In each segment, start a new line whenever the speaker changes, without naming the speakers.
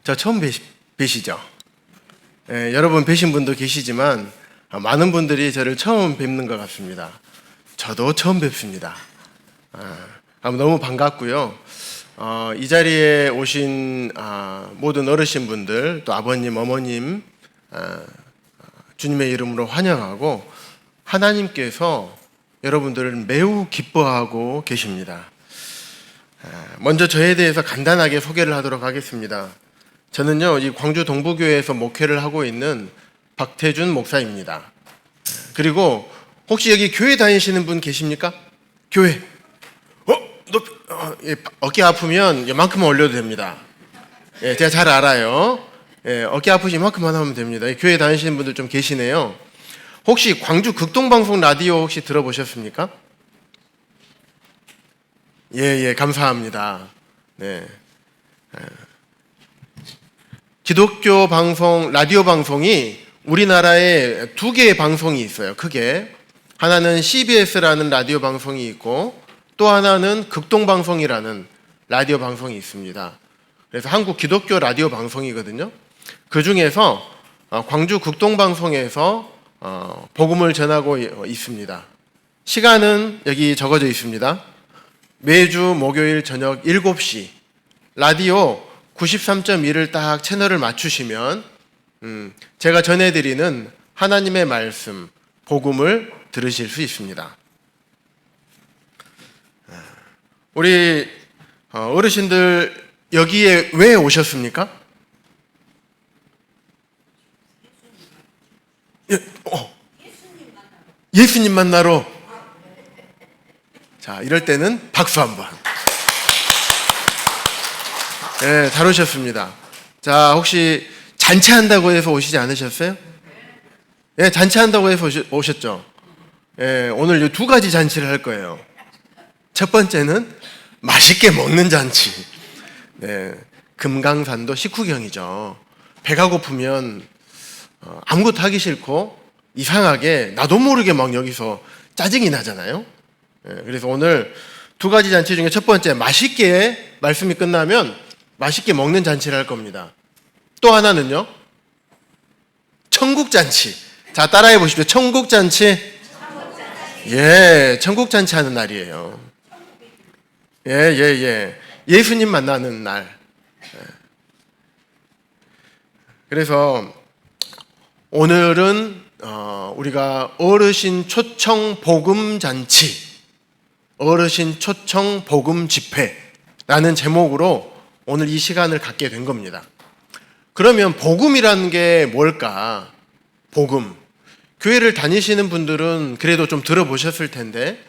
저 처음 뵈시죠? 여러분 뵈신 분도 계시지만 많은 분들이 저를 처음 뵙는 것 같습니다. 저도 처음 뵙습니다. 너무 반갑고요. 이 자리에 오신 모든 어르신분들, 또 아버님, 어머님, 주님의 이름으로 환영하고 하나님께서 여러분들을 매우 기뻐하고 계십니다. 먼저 저에 대해서 간단하게 소개를 하도록 하겠습니다. 저는요, 이 광주 동부교회에서 목회를 하고 있는 박태준 목사입니다. 그리고 혹시 여기 교회 다니시는 분 계십니까? 교회. 어깨 아프면 이만큼만 올려도 됩니다. 제가 잘 알아요. 어깨 아프시 이만큼만 하면 됩니다. 교회 다니시는 분들 좀 계시네요. 혹시 광주 극동방송 라디오 혹시 들어보셨습니까? 감사합니다. 네. 기독교 방송, 라디오 방송이 우리나라에 두 개의 방송이 있어요. 크게. 하나는 CBS라는 라디오 방송이 있고 또 하나는 극동방송이라는 라디오 방송이 있습니다. 그래서 한국 기독교 라디오 방송이거든요. 그 중에서 광주 극동방송에서 복음을 전하고 있습니다. 시간은 여기 적어져 있습니다. 매주 목요일 저녁 7시 라디오 93.1을 딱 채널을 맞추시면 제가 전해드리는 하나님의 말씀, 복음을 들으실 수 있습니다. 우리 어르신들 여기에 왜 오셨습니까? 예수님 만나러. 자, 이럴 때는 박수 한번. 네, 잘 오셨습니다. 자, 혹시 잔치한다고 해서 오시지 않으셨어요? 네, 잔치한다고 해서 오셨죠? 네, 오늘 이 두 가지 잔치를 할 거예요. 첫 번째는 맛있게 먹는 잔치. 네, 금강산도 식후경이죠. 배가 고프면 아무것도 하기 싫고 이상하게 나도 모르게 막 여기서 짜증이 나잖아요. 네, 그래서 오늘 두 가지 잔치 중에 첫 번째, 맛있게 말씀이 끝나면 맛있게 먹는 잔치를 할 겁니다. 또 하나는요, 천국잔치. 자, 따라해 보십시오. 천국잔치. 천국잔치 하는 날이에요. 예수님 만나는 날. 그래서 오늘은 우리가 어르신 초청 복음 잔치, 어르신 초청 복음 집회라는 제목으로 오늘 이 시간을 갖게 된 겁니다. 그러면 복음이라는 게 뭘까? 복음. 교회를 다니시는 분들은 그래도 좀 들어보셨을 텐데,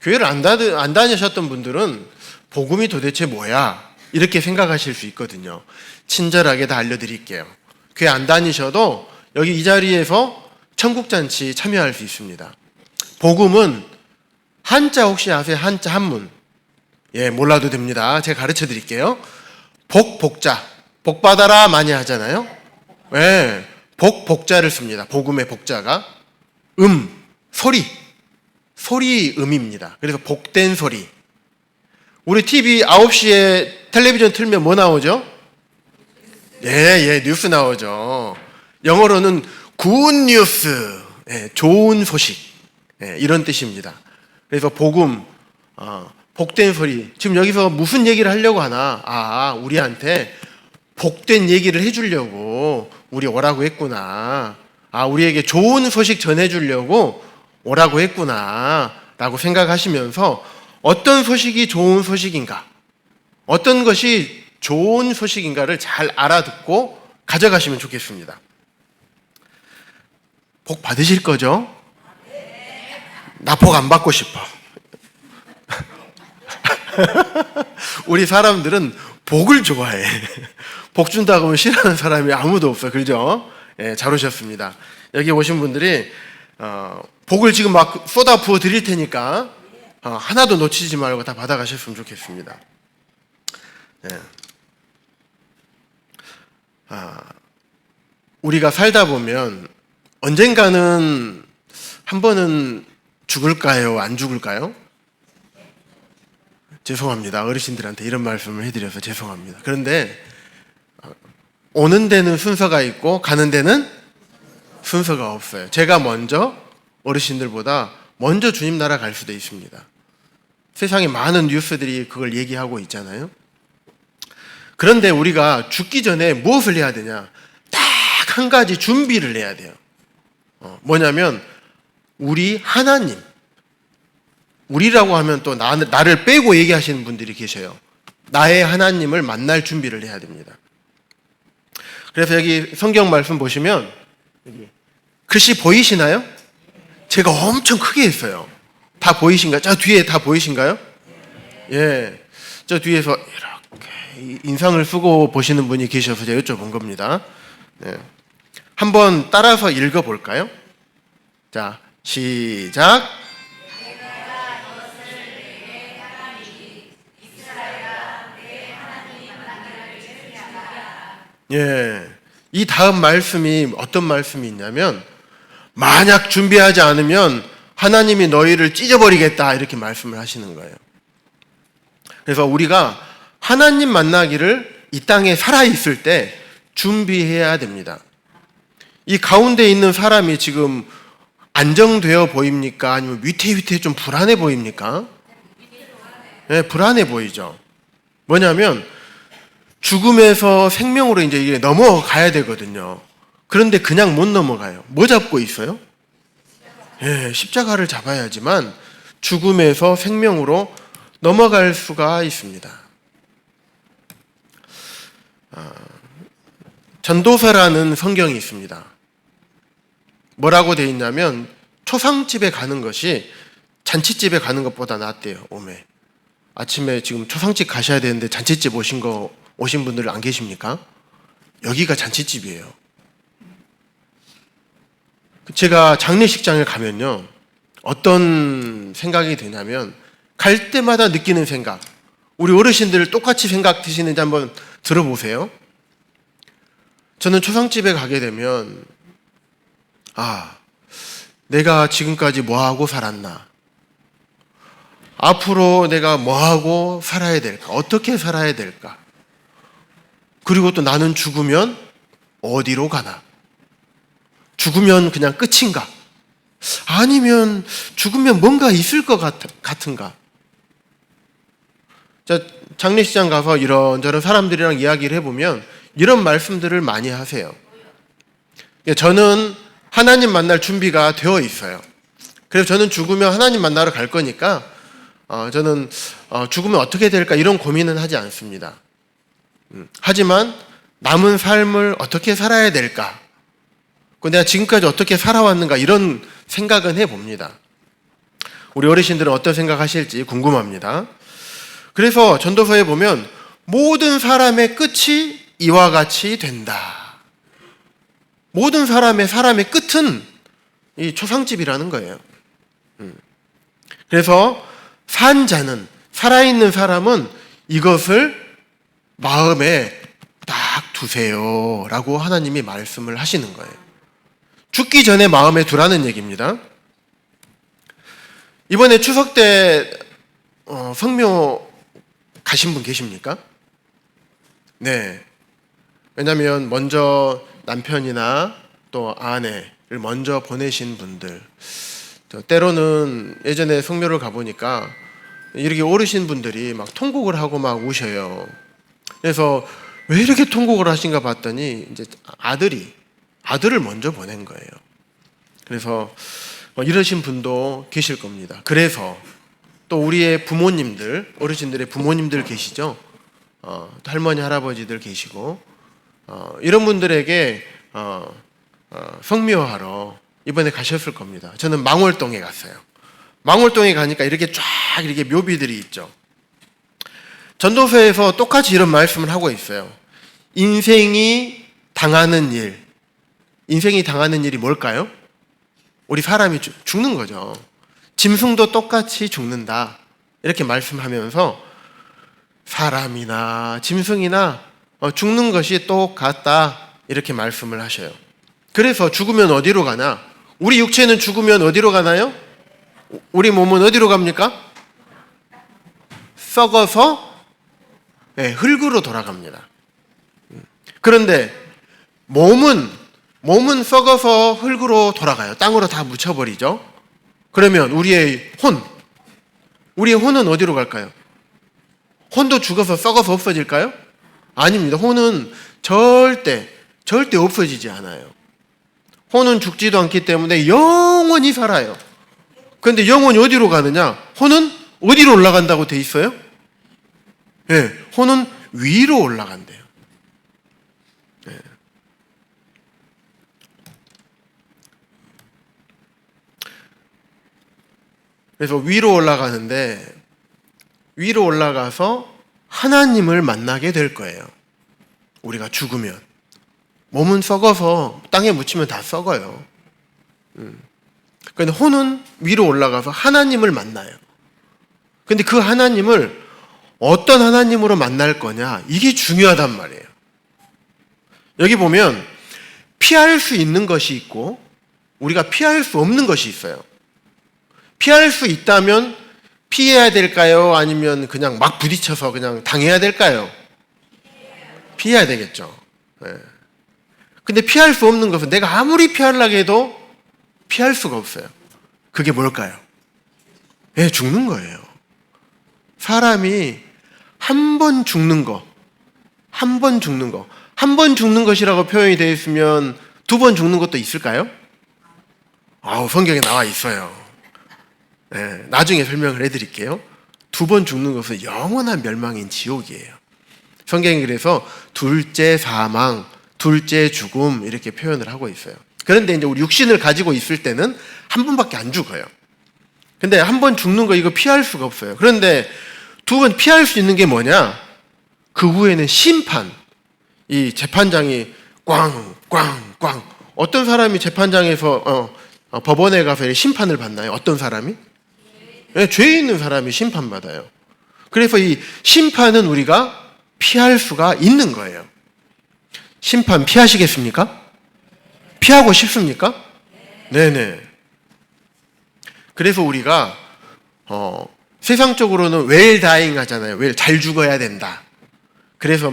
교회를 안 다니셨던 분들은 복음이 도대체 뭐야? 이렇게 생각하실 수 있거든요. 친절하게 다 알려드릴게요. 교회 안 다니셔도 여기 이 자리에서 천국잔치 참여할 수 있습니다. 복음은 한자 혹시 아세요? 한자 한문. 몰라도 됩니다. 제가 가르쳐 드릴게요. 복자. 복 받아라 많이 하잖아요. 복자를 씁니다. 복음의 복자가 소리 음입니다. 그래서 복된 소리. 우리 TV 9시에 텔레비전 틀면 뭐 나오죠? 뉴스 나오죠. 영어로는 good news, 좋은 소식, 이런 뜻입니다. 그래서 복음, 복된 소리. 지금 여기서 무슨 얘기를 하려고 하나? 우리한테 복된 얘기를 해주려고 우리 오라고 했구나. 우리에게 좋은 소식 전해주려고 오라고 했구나 라고 생각하시면서 어떤 소식이 좋은 소식인가, 어떤 것이 좋은 소식인가를 잘 알아듣고 가져가시면 좋겠습니다. 복 받으실 거죠? 나 복 안 받고 싶어. 우리 사람들은 복을 좋아해. 복 준다고 하면 싫어하는 사람이 아무도 없어. 그죠? 잘 오셨습니다. 여기 오신 분들이 복을 지금 막 쏟아 부어 드릴 테니까 하나도 놓치지 말고 다 받아가셨으면 좋겠습니다. 우리가 살다 보면 언젠가는 한 번은 죽을까요? 안 죽을까요? 죄송합니다. 어르신들한테 이런 말씀을 해드려서 죄송합니다. 그런데 오는 데는 순서가 있고 가는 데는 순서가 없어요. 제가 먼저 어르신들보다 먼저 주님 나라 갈 수도 있습니다. 세상에 많은 뉴스들이 그걸 얘기하고 있잖아요. 그런데 우리가 죽기 전에 무엇을 해야 되냐? 딱 한 가지 준비를 해야 돼요. 뭐냐면 우리 하나님, 우리라고 하면 또 나를 빼고 얘기하시는 분들이 계셔요. 나의 하나님을 만날 준비를 해야 됩니다. 그래서 여기 성경 말씀 보시면 여기 글씨 보이시나요? 제가 엄청 크게 했어요. 다 보이신가요? 저 뒤에 다 보이신가요? 예, 저 뒤에서 이렇게 인상을 쓰고 보시는 분이 계셔서 제가 여쭤본 겁니다. 네. 한번 따라서 읽어볼까요? 자, 시작. 예, 이 다음 말씀이 어떤 말씀이 있냐면 만약 준비하지 않으면 하나님이 너희를 찢어버리겠다 이렇게 말씀을 하시는 거예요. 그래서 우리가 하나님 만나기를 이 땅에 살아있을 때 준비해야 됩니다. 이 가운데 있는 사람이 지금 안정되어 보입니까? 아니면 위태위태 좀 불안해 보입니까? 네, 불안해 보이죠. 뭐냐면 죽음에서 생명으로 이제 이게 넘어가야 되거든요. 그런데 그냥 못 넘어가요. 뭐 잡고 있어요? 예, 십자가를 잡아야지만 죽음에서 생명으로 넘어갈 수가 있습니다. 전도서라는 성경이 있습니다. 뭐라고 되어 있냐면 초상집에 가는 것이 잔치집에 가는 것보다 낫대요. 오메. 아침에 지금 초상집 가셔야 되는데 잔치집 오신 분들 안 계십니까? 여기가 잔치집이에요. 제가 장례식장에 가면요, 어떤 생각이 드냐면 갈 때마다 느끼는 생각, 우리 어르신들 똑같이 생각 드시는지 한번 들어보세요. 저는 초상집에 가게 되면 내가 지금까지 뭐하고 살았나, 앞으로 내가 뭐하고 살아야 될까, 어떻게 살아야 될까, 그리고 또 나는 죽으면 어디로 가나, 죽으면 그냥 끝인가, 아니면 죽으면 뭔가 있을 것 같은가. 장례식장 가서 이런저런 사람들이랑 이야기를 해보면 이런 말씀들을 많이 하세요. 저는 하나님 만날 준비가 되어 있어요. 그래서 저는 죽으면 하나님 만나러 갈 거니까 저는 죽으면 어떻게 될까 이런 고민은 하지 않습니다. 하지만 남은 삶을 어떻게 살아야 될까, 내가 지금까지 어떻게 살아왔는가 이런 생각은 해봅니다. 우리 어르신들은 어떤 생각하실지 궁금합니다. 그래서 전도서에 보면 모든 사람의 끝이 이와 같이 된다. 모든 사람의 끝은 이 초상집이라는 거예요. 그래서 산 자는, 살아있는 사람은 이것을 마음에 딱 두세요 라고 하나님이 말씀을 하시는 거예요. 죽기 전에 마음에 두라는 얘기입니다. 이번에 추석 때 성묘 가신 분 계십니까? 네. 왜냐하면 먼저 남편이나 또 아내를 먼저 보내신 분들, 때로는 예전에 성묘를 가보니까 이렇게 오르신 분들이 막 통곡을 하고 막 우셔요. 그래서 왜 이렇게 통곡을 하신가 봤더니 이제 아들을 먼저 보낸 거예요. 그래서 이러신 분도 계실 겁니다. 그래서 또 우리의 부모님들, 어르신들의 부모님들 계시죠? 할머니, 할아버지들 계시고, 이런 분들에게 성묘하러 이번에 가셨을 겁니다. 저는 망월동에 갔어요. 망월동에 가니까 이렇게 쫙 이렇게 묘비들이 있죠. 전도서에서 똑같이 이런 말씀을 하고 있어요. 인생이 당하는 일이 뭘까요? 우리 사람이 죽는 거죠. 짐승도 똑같이 죽는다 이렇게 말씀하면서 사람이나 짐승이나 죽는 것이 똑같다 이렇게 말씀을 하셔요. 그래서 죽으면 어디로 가나? 우리 육체는 죽으면 어디로 가나요? 우리 몸은 어디로 갑니까? 썩어서 흙으로 돌아갑니다. 그런데 몸은 썩어서 흙으로 돌아가요. 땅으로 다 묻혀버리죠. 그러면 우리의 혼은 어디로 갈까요? 혼도 죽어서 썩어서 없어질까요? 아닙니다. 혼은 절대 없어지지 않아요. 혼은 죽지도 않기 때문에 영원히 살아요. 그런데 영원히 어디로 가느냐? 혼은 어디로 올라간다고 돼 있어요? 네, 혼은 위로 올라간대요. 네. 그래서 위로 올라가서 하나님을 만나게 될 거예요. 우리가 죽으면. 몸은 썩어서 땅에 묻히면 다 썩어요. 그런데 혼은 위로 올라가서 하나님을 만나요. 근데 그 하나님을 어떤 하나님으로 만날 거냐? 이게 중요하단 말이에요. 여기 보면 피할 수 있는 것이 있고 우리가 피할 수 없는 것이 있어요. 피할 수 있다면 피해야 될까요? 아니면 그냥 막 부딪혀서 그냥 당해야 될까요? 피해야 되겠죠. 네. 근데 피할 수 없는 것은 내가 아무리 피하려고 해도 피할 수가 없어요. 그게 뭘까요? 네, 죽는 거예요. 사람이 한 번 죽는 것이라고 표현이 되어 있으면 두 번 죽는 것도 있을까요? 성경에 나와 있어요. 네, 나중에 설명을 해드릴게요. 두 번 죽는 것은 영원한 멸망인 지옥이에요. 성경이 그래서 둘째 사망, 둘째 죽음 이렇게 표현을 하고 있어요. 그런데 이제 우리 육신을 가지고 있을 때는 한 번밖에 안 죽어요. 근데 한 번 죽는 거 이거 피할 수가 없어요. 그런데 두 번 피할 수 있는 게 뭐냐? 그 후에는 심판. 이 재판장이 꽝. 어떤 사람이 재판장에서 법원에 가서 심판을 받나요? 어떤 사람이? 네, 죄 있는 사람이 심판받아요. 그래서 이 심판은 우리가 피할 수가 있는 거예요. 심판 피하시겠습니까? 피하고 싶습니까? 네네. 그래서 우리가 세상적으로는 웰 다잉 하잖아요. 웰 잘 죽어야 된다. 그래서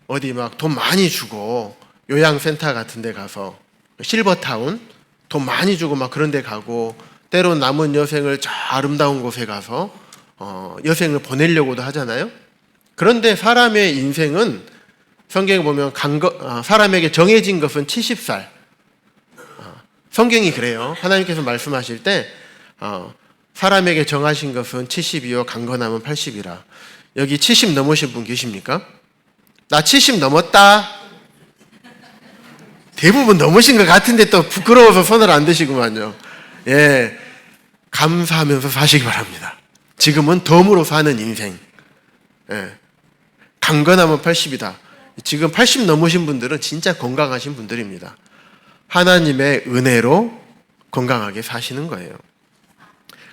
어디 돈 많이 주고 요양센터 같은 데 가서 실버타운 돈 많이 주고 그런 데 가고 때론 남은 여생을 저 아름다운 곳에 가서 여생을 보내려고도 하잖아요. 그런데 사람의 인생은 성경에 보면 사람에게 정해진 것은 70살. 성경이 그래요. 하나님께서 말씀하실 때 사람에게 정하신 것은 70이요 강건하면 80이라. 여기 70 넘으신 분 계십니까? 나 70 넘었다. 대부분 넘으신 것 같은데 또 부끄러워서 손을 안 드시구만요. 예, 감사하면서 사시기 바랍니다. 지금은 덤으로 사는 인생. 예, 강건하면 80이다. 지금 80 넘으신 분들은 진짜 건강하신 분들입니다. 하나님의 은혜로 건강하게 사시는 거예요.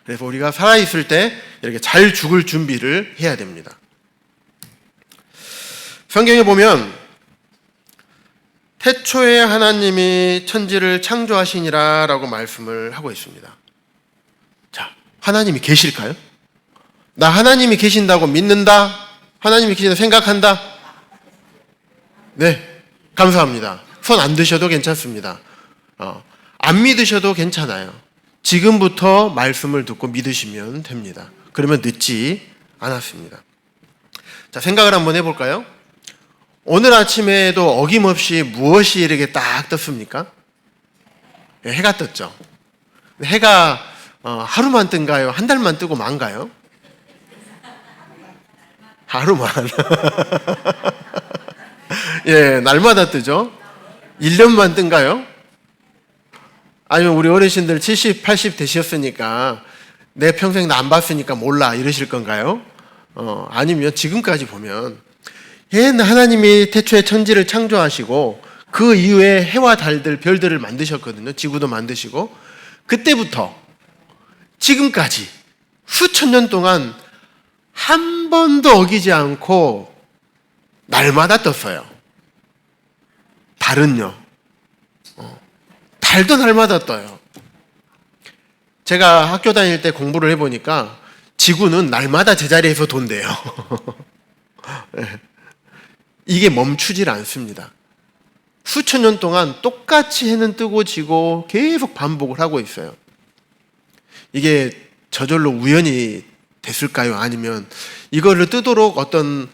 그래서 우리가 살아있을 때 이렇게 잘 죽을 준비를 해야 됩니다. 성경에 보면 태초에 하나님이 천지를 창조하시니라 라고 말씀을 하고 있습니다. 자, 하나님이 계실까요? 나 하나님이 계신다고 믿는다? 하나님이 계신다고 생각한다? 네, 감사합니다. 손 안 드셔도 괜찮습니다. 안 믿으셔도 괜찮아요. 지금부터 말씀을 듣고 믿으시면 됩니다. 그러면 늦지 않았습니다. 자, 생각을 한번 해볼까요? 오늘 아침에도 어김없이 무엇이 이렇게 딱 떴습니까? 네, 해가 떴죠. 해가 하루만 뜬가요? 한 달만 뜨고 만가요? 하루만. 예, 날마다 뜨죠. 1년만 뜬가요? 아니면 우리 어르신들 70, 80 되셨으니까 내 평생 나 안 봤으니까 몰라 이러실 건가요? 아니면 지금까지 보면 하나님이 태초에 천지를 창조하시고 그 이후에 해와 달들, 별들을 만드셨거든요. 지구도 만드시고 그때부터 지금까지 수천 년 동안 한 번도 어기지 않고 날마다 떴어요. 달은요. 달도 날마다 떠요. 제가 학교 다닐 때 공부를 해보니까 지구는 날마다 제자리에서 돈대요. 이게 멈추질 않습니다. 수천 년 동안 똑같이 해는 뜨고 지고 계속 반복을 하고 있어요. 이게 저절로 우연이 됐을까요? 아니면 이거를 뜨도록 어떤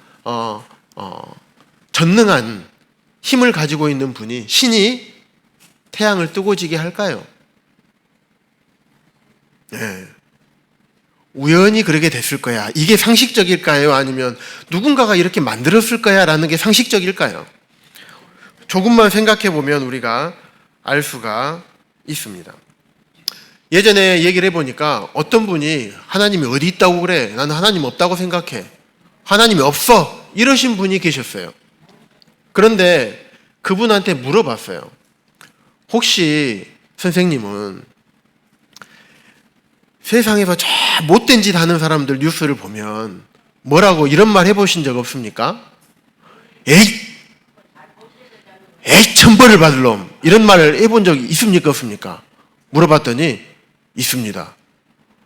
전능한 힘을 가지고 있는 분이, 신이 태양을 뜨고 지게 할까요? 네. 우연히 그렇게 됐을 거야. 이게 상식적일까요? 아니면 누군가가 이렇게 만들었을 거야? 라는 게 상식적일까요? 조금만 생각해 보면 우리가 알 수가 있습니다. 예전에 얘기를 해보니까 어떤 분이 하나님이 어디 있다고 그래? 나는 하나님 없다고 생각해. 하나님이 없어. 이러신 분이 계셨어요. 그런데 그분한테 물어봤어요. 혹시 선생님은 세상에서 저 못된 짓 하는 사람들 뉴스를 보면 뭐라고 이런 말 해보신 적 없습니까? 에이 천벌을 받을 놈, 이런 말을 해본 적이 있습니까 없습니까? 물어봤더니 있습니다.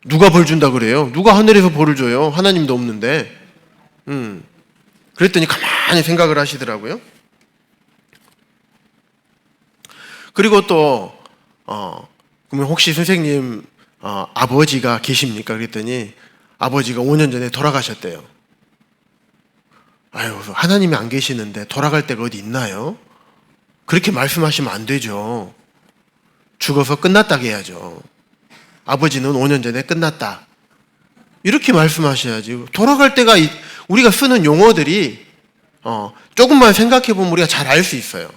누가 벌 준다 그래요? 누가 하늘에서 벌을 줘요? 하나님도 없는데. 그랬더니 가만히 생각을 하시더라고요. 그리고 또 그러면 혹시 선생님 아버지가 계십니까? 그랬더니 아버지가 5년 전에 돌아가셨대요. 아유, 하나님이 안 계시는데 돌아갈 데가 어디 있나요? 그렇게 말씀하시면 안 되죠. 죽어서 끝났다고 해야죠. 아버지는 5년 전에 끝났다, 이렇게 말씀하셔야지. 돌아갈 때가, 우리가 쓰는 용어들이 조금만 생각해 보면 우리가 잘 알 수 있어요.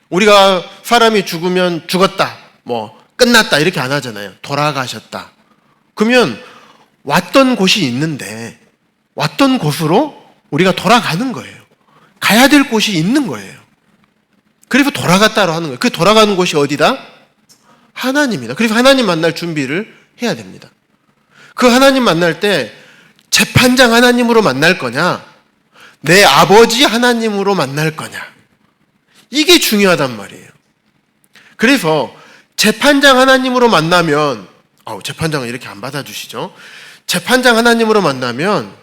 우리가 사람이 죽으면 죽었다, 뭐 끝났다 이렇게 안 하잖아요. 돌아가셨다. 그러면 왔던 곳이 있는데 왔던 곳으로 우리가 돌아가는 거예요. 가야 될 곳이 있는 거예요. 그래서 돌아갔다로 하는 거예요. 그 돌아가는 곳이 어디다? 하나님이다. 그래서 하나님 만날 준비를 해야 됩니다. 그 하나님 만날 때 재판장 하나님으로 만날 거냐, 내 아버지 하나님으로 만날 거냐, 이게 중요하단 말이에요. 그래서 재판장 하나님으로 만나면, 재판장은 이렇게 안 받아주시죠. 재판장 하나님으로 만나면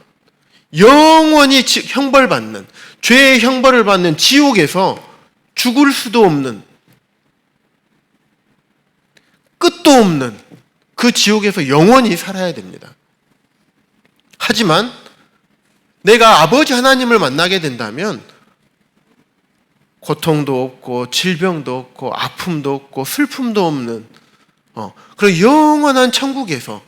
영원히 형벌받는, 죄의 형벌을 받는 지옥에서 죽을 수도 없는, 끝도 없는 그 지옥에서 영원히 살아야 됩니다. 하지만 내가 아버지 하나님을 만나게 된다면 고통도 없고 질병도 없고 아픔도 없고 슬픔도 없는 그런 영원한 천국에서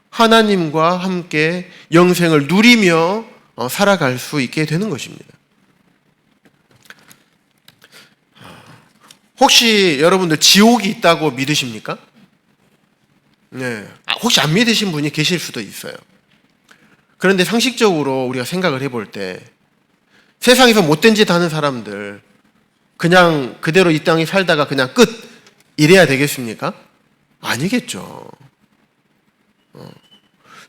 하나님과 함께 영생을 누리며 살아갈 수 있게 되는 것입니다. 혹시 여러분들 지옥이 있다고 믿으십니까? 네. 혹시 안 믿으신 분이 계실 수도 있어요. 그런데 상식적으로 우리가 생각을 해볼 때 세상에서 못된 짓 하는 사람들 그냥 그대로 이 땅에 살다가 그냥 끝, 이래야 되겠습니까? 아니겠죠.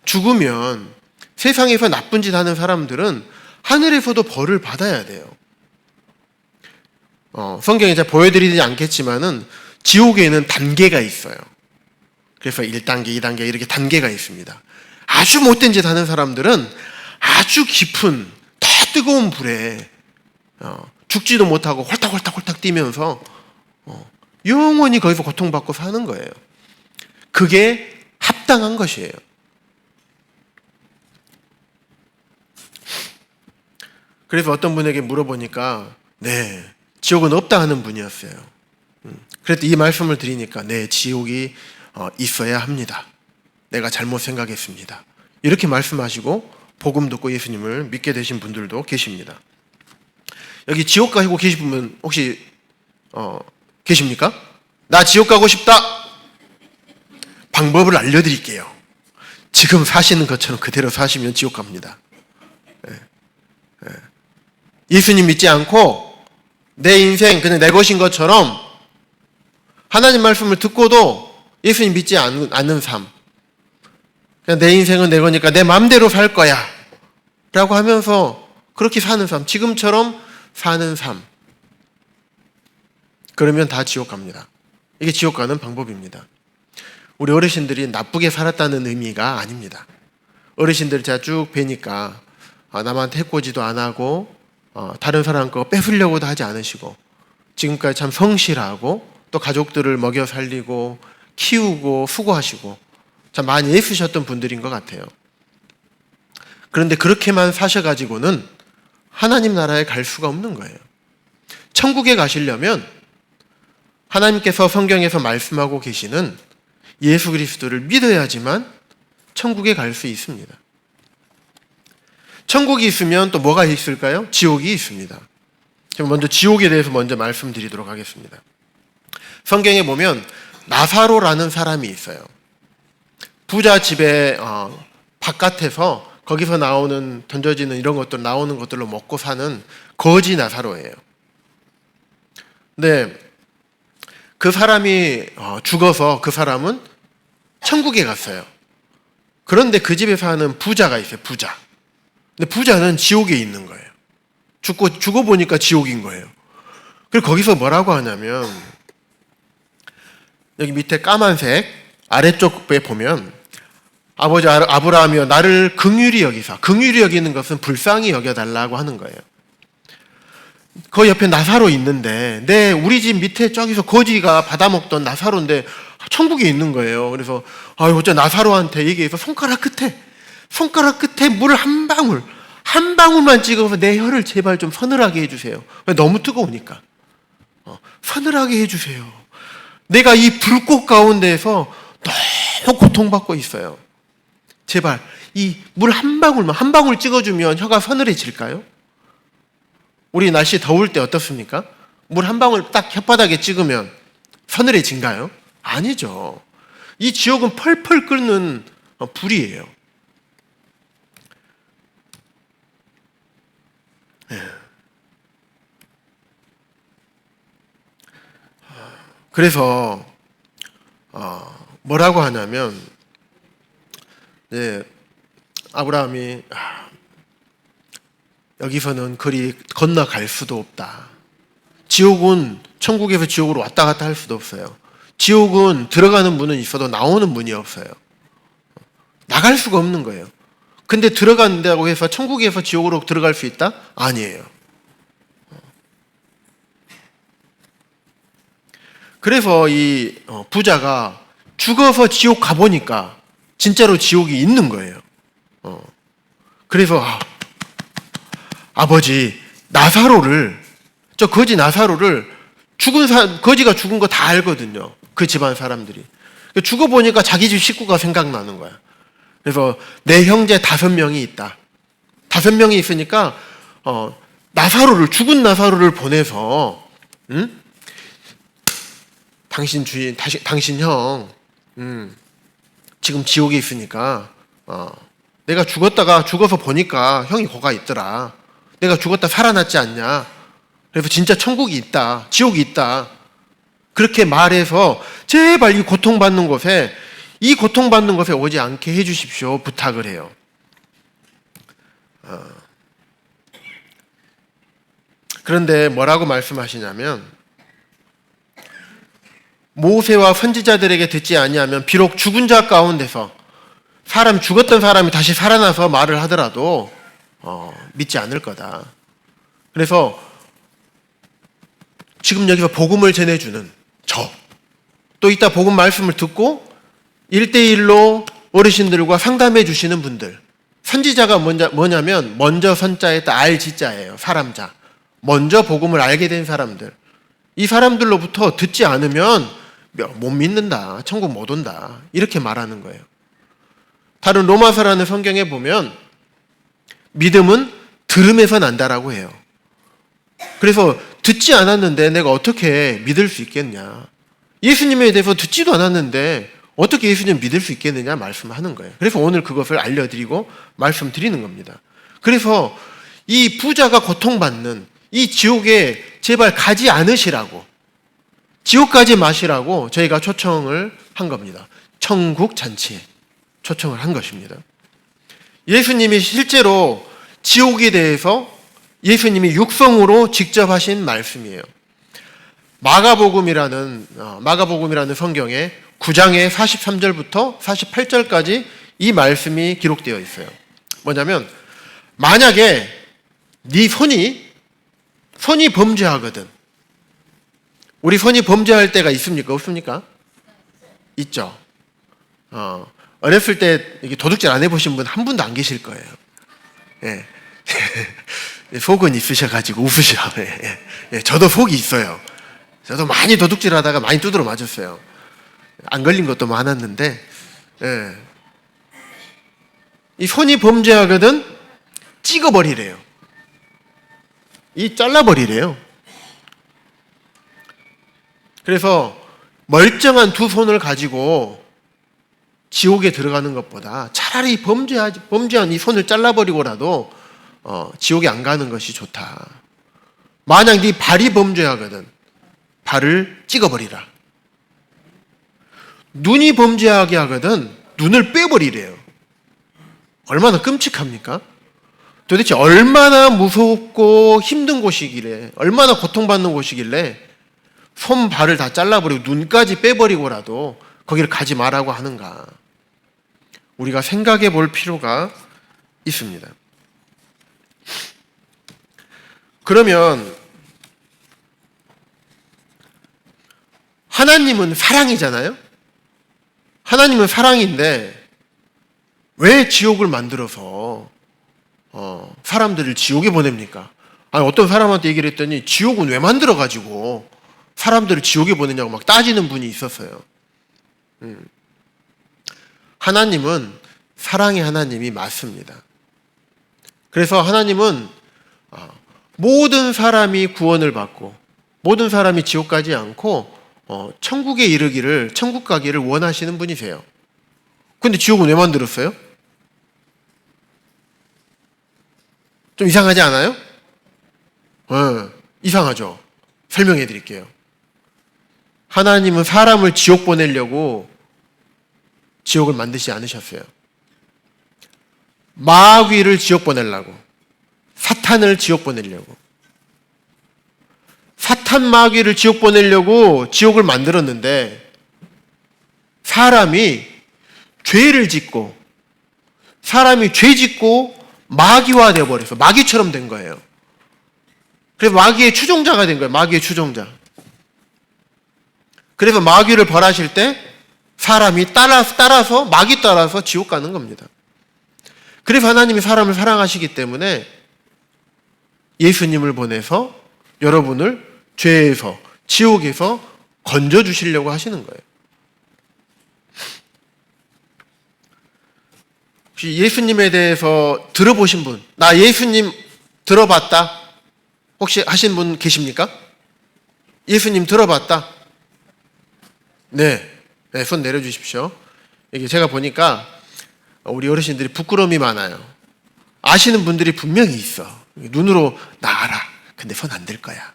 죽으면 세상에서 나쁜 짓 하는 사람들은 하늘에서도 벌을 받아야 돼요. 성경에 제가 보여드리지 않겠지만은 지옥에는 단계가 있어요. 그래서 1단계, 2단계 이렇게 단계가 있습니다. 아주 못된 짓 하는 사람들은 아주 깊은 더 뜨거운 불에 죽지도 못하고 홀딱홀딱 뛰면서 영원히 거기서 고통받고 사는 거예요. 그게 합당한 것이에요. 그래서 어떤 분에게 물어보니까 네, 지옥은 없다 하는 분이었어요. 그래서 이 말씀을 드리니까 네, 지옥이 있어야 합니다. 내가 잘못 생각했습니다. 이렇게 말씀하시고 복음 듣고 예수님을 믿게 되신 분들도 계십니다. 여기 지옥 가고 계신 분 혹시 계십니까? 나 지옥 가고 싶다. 방법을 알려드릴게요. 지금 사시는 것처럼 그대로 사시면 지옥 갑니다. 예수님 믿지 않고 내 인생 그냥 내 것인 것처럼 하나님 말씀을 듣고도 예수님 믿지 않는 삶, 그냥 내 인생은 내 거니까 내 마음대로 살 거야 라고 하면서 그렇게 사는 삶, 지금처럼 사는 삶, 그러면 다 지옥 갑니다. 이게 지옥 가는 방법입니다. 우리 어르신들이 나쁘게 살았다는 의미가 아닙니다. 어르신들 제가 쭉 뵈니까 남한테 해코지도 안 하고 다른 사람 거 뺏으려고도 하지 않으시고 지금까지 참 성실하고 또 가족들을 먹여 살리고 키우고 수고하시고 참 많이 애쓰셨던 분들인 것 같아요. 그런데 그렇게만 사셔가지고는 하나님 나라에 갈 수가 없는 거예요. 천국에 가시려면 하나님께서 성경에서 말씀하고 계시는 예수 그리스도를 믿어야지만 천국에 갈 수 있습니다. 천국이 있으면 또 뭐가 있을까요? 지옥이 있습니다. 먼저 지옥에 대해서 먼저 말씀드리도록 하겠습니다. 성경에 보면 나사로라는 사람이 있어요. 부자 집에 바깥에서 거기서 나오는 던져지는 이런 것들 나오는 것들로 먹고 사는 거지 나사로예요. 근데 그 사람이 죽어서 그 사람은 천국에 갔어요. 그런데 그 집에 사는 부자가 있어요. 부자. 근데 부자는 지옥에 있는 거예요. 죽어 보니까 지옥인 거예요. 그리고 거기서 뭐라고 하냐면 여기 밑에 까만색 아래쪽에 보면 아버지 아브라함이여 나를 긍휼히 여기사, 긍휼히 여기는 것은 불쌍히 여겨달라고 하는 거예요. 그 옆에 나사로 있는데 우리 집 밑에 저기서 거지가 받아먹던 나사로인데 천국에 있는 거예요. 그래서 어째 나사로한테 얘기해서 손가락 끝에 물 한 방울만 찍어서 내 혀를 제발 좀 서늘하게 해주세요. 너무 뜨거우니까 서늘하게 해주세요. 내가 이 불꽃 가운데에서 너무 고통받고 있어요. 제발 이 물 한 방울 찍어주면 혀가 서늘해질까요? 우리 날씨 더울 때 어떻습니까? 물 한 방울 딱 혓바닥에 찍으면 서늘해진가요? 아니죠. 이 지옥은 펄펄 끓는 불이에요. 그래서 뭐라고 하냐면 아브라함이 여기서는 그리 건너갈 수도 없다. 지옥은 천국에서 지옥으로 왔다 갔다 할 수도 없어요. 지옥은 들어가는 문은 있어도 나오는 문이 없어요. 나갈 수가 없는 거예요. 근데 들어간다고 해서 천국에서 지옥으로 들어갈 수 있다? 아니에요. 그래서 이 부자가 죽어서 지옥 가보니까 진짜로 지옥이 있는 거예요. 그래서 아버지 나사로를 저 거지 나사로를 거지가 죽은 거 다 알거든요. 그 집안 사람들이. 죽어보니까 자기 집 식구가 생각나는 거야. 그래서 내 형제 5명이 있다. 5명이 있으니까 죽은 나사로를 보내서 당신 주인, 당신 형 지금 지옥에 있으니까 내가 죽어서 보니까 형이 거가 있더라. 내가 죽었다 살아났지 않냐. 그래서 진짜 천국이 있다. 지옥이 있다. 그렇게 말해서 제발 이 고통받는 곳에 오지 않게 해주십시오. 부탁을 해요. 그런데 뭐라고 말씀하시냐면 모세와 선지자들에게 듣지 아니하면 비록 죽은 자 가운데서 죽었던 사람이 다시 살아나서 말을 하더라도 믿지 않을 거다. 그래서 지금 여기서 복음을 전해주는 또 이따 복음 말씀을 듣고 1대1로 어르신들과 상담해 주시는 분들, 선지자가 뭐냐면 먼저 선자에 알지자예요. 사람자. 먼저 복음을 알게 된 사람들. 이 사람들로부터 듣지 않으면 못 믿는다. 천국 못 온다. 이렇게 말하는 거예요. 다른 로마서라는 성경에 보면 믿음은 들음에서 난다라고 해요. 그래서 듣지 않았는데 내가 어떻게 믿을 수 있겠냐. 예수님에 대해서 듣지도 않았는데 어떻게 예수님 믿을 수 있겠느냐 말씀하는 거예요. 그래서 오늘 그것을 알려드리고 말씀드리는 겁니다. 그래서 이 부자가 고통받는 이 지옥에 제발 가지 않으시라고, 지옥까지 마시라고 저희가 초청을 한 겁니다. 천국 잔치에 초청을 한 것입니다. 예수님이 실제로 지옥에 대해서 예수님이 육성으로 직접 하신 말씀이에요. 마가복음이라는 성경에 9장의 43절부터 48절까지 이 말씀이 기록되어 있어요. 뭐냐면 만약에 네 손이 손이 범죄하거든. 우리 손이 범죄할 때가 있습니까? 없습니까? 있죠. 어렸을 때 이게 도둑질 안 해보신 분 한 분도 안 계실 거예요. 예. 속은 있으셔가지고 웃으셔. 예. 예. 저도 속이 있어요. 저도 많이 도둑질 하다가 많이 두드러 맞았어요. 안 걸린 것도 많았는데, 예. 이 손이 범죄하거든 찍어버리래요. 잘라버리래요. 그래서 멀쩡한 두 손을 가지고 지옥에 들어가는 것보다 차라리 범죄한 이 손을 잘라버리고라도 지옥에 안 가는 것이 좋다. 만약 네 발이 범죄하거든 발을 찍어버리라. 눈이 범죄하게 하거든 눈을 빼버리래요. 얼마나 끔찍합니까? 도대체 얼마나 무섭고 힘든 곳이길래, 얼마나 고통받는 곳이길래 손, 발을 다 잘라버리고 눈까지 빼버리고라도 거기를 가지 말라고 하는가. 우리가 생각해 볼 필요가 있습니다. 그러면 하나님은 사랑이잖아요? 하나님은 사랑인데 왜 지옥을 만들어서 사람들을 지옥에 보냅니까? 아니, 어떤 사람한테 얘기를 했더니 지옥은 왜 만들어가지고 사람들을 지옥에 보내냐고 막 따지는 분이 있었어요. 하나님은 사랑의 하나님이 맞습니다. 그래서 하나님은 모든 사람이 구원을 받고 모든 사람이 지옥 가지 않고 천국에 이르기를, 천국 가기를 원하시는 분이세요. 근데 지옥은 왜 만들었어요? 좀 이상하지 않아요? 이상하죠. 설명해 드릴게요. 하나님은 사람을 지옥 보내려고 지옥을 만드지 않으셨어요. 마귀를 지옥 보내려고, 사탄을 지옥 보내려고, 사탄 마귀를 지옥 보내려고 지옥을 만들었는데 사람이 죄를 짓고 마귀화 되어버려서 마귀처럼 된 거예요. 그래서 마귀의 추종자가 된 거예요. 마귀의 추종자. 그래서 마귀를 벌하실 때 사람이 따라서 마귀 따라서 지옥 가는 겁니다. 그래서 하나님이 사람을 사랑하시기 때문에 예수님을 보내서 여러분을 죄에서, 지옥에서 건져주시려고 하시는 거예요. 혹시 예수님에 대해서 들어보신 분, 나 예수님 들어봤다 혹시 하신 분 계십니까? 예수님 들어봤다? 네, 손 내려주십시오. 이게 제가 보니까 우리 어르신들이 부끄러움이 많아요. 아시는 분들이 분명히 있어. 눈으로 나 알아. 근데 손 안 들 거야.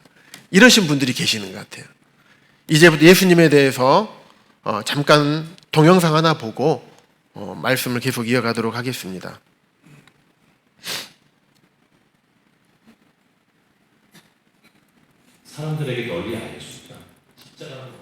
이러신 분들이 계시는 것 같아요. 이제부터 예수님에 대해서 잠깐 동영상 하나 보고 말씀을 계속 이어가도록 하겠습니다.
사람들에게 널리 알려주었다. 십자가는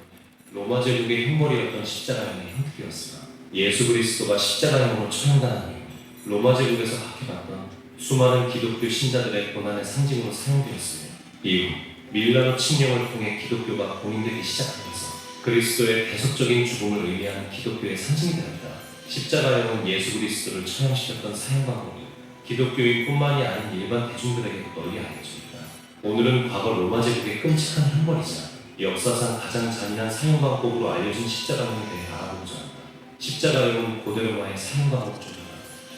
로마 제국의 흉벌이었던 십자가형의 형태였으나 예수 그리스도가 십자가형으로 처형당한 이후 로마 제국에서 박해받던 수많은 기독교 신자들의 고난의 상징으로 사용되었으며 이후 밀라노 칙령을 통해 기독교가 공인되기 시작하면서 그리스도의 대속적인 죽음을 의미하는 기독교의 상징이 되었다. 십자가형은 예수 그리스도를 처형시켰던 사형 방법이 기독교인뿐만이 아닌 일반 대중들에게도 널리 알려져 있다. 오늘은 과거 로마 제국의 끔찍한 흉벌이자 역사상 가장 잔인한 사형 방법으로 알려진 십자가형에 대해 알아보고자 한다. 십자가형은 고대 로마의 사형 방법 중이다.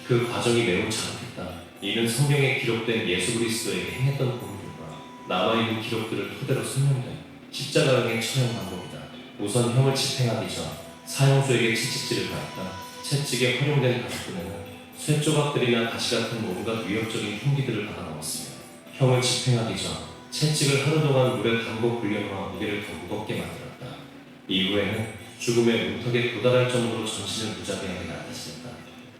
그 과정이 매우 잔혹했다. 이는 성경에 기록된 예수 그리스도에게 행했던 본들과 남아있는 기록들을 토대로 설명된 십자가형의 처형 방법이다. 우선 형을 집행하기 전 사형수에게 채찍질을 가했다. 채찍에 활용된 가죽끈에는 쇠조각들이나 가시 같은 온갖 위협적인 흉기들을 받아 넣었으며 형을 집행하기 전 채찍을 하루 동안 물에 담궈 불려놓아 무게를 더 무겁게 만들었다. 이후에는 죽음의 문턱에 도달할 정도로 전신을 무자비하게 나타냈다.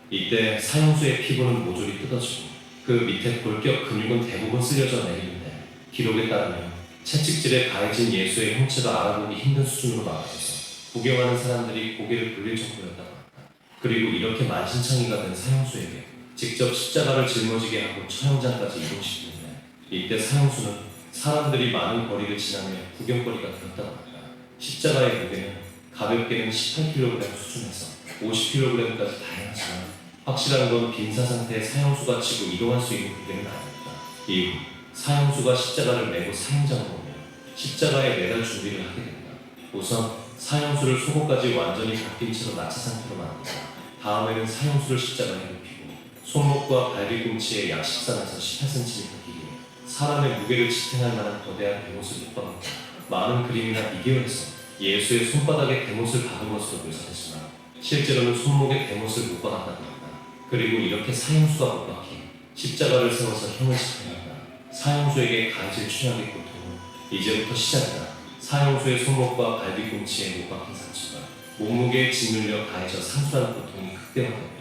이때 사형수의 피부는 모조리 뜯어지고 그 밑에 골격 근육은 대부분 쓸려져 내리는데 기록에 따르면 채찍질에 가해진 예수의 형체가 알아보기 힘든 수준으로 나아져서 구경하는 사람들이 고개를 돌릴 정도였다고 한다. 그리고 이렇게 만신창이가 된 사형수에게 직접 십자가를 짊어지게 하고 처형장까지 이동시키는데 이때 사형수는 사람들이 많은 거리를 지나며 구경거리가 되었다고 합니다. 십자가의 무게는 가볍게는 18kg 수준에서 50kg까지 다양하지만 확실한 건 빈사 상태의 사형수가 지고 이동할 수 있는 무게는 아닙니다. 이후 사형수가 십자가를 메고 사형장으로 오며 십자가에 매달 준비를 하게 됩니다. 우선 사형수를 속옷까지 완전히 벗긴 채로 나체 상태로 만듭니다. 다음에는 사형수를 십자가에 눕히고 손목과 발뒤꿈치에 약 13에서 18cm 길이에 사람의 무게를 지탱할 만한 거대한 대못을 못 박습니다. 많은 그림이나 비디오에서 예수의 손바닥에 대못을 박은 것으로 묘사했지만 실제로는 손목에 대못을 못 박았다고 합니다. 그리고 이렇게 사형수가 못 박힌 십자가를 세워서 형을 집행한다. 사형수에게 가해질 최악의 고통은 이제부터 시작이다. 사형수의 손목과 발뒤꿈치에 못 박힌 상처가 몸무게에 짓눌려 가해져 상수라는 고통이 극대화되며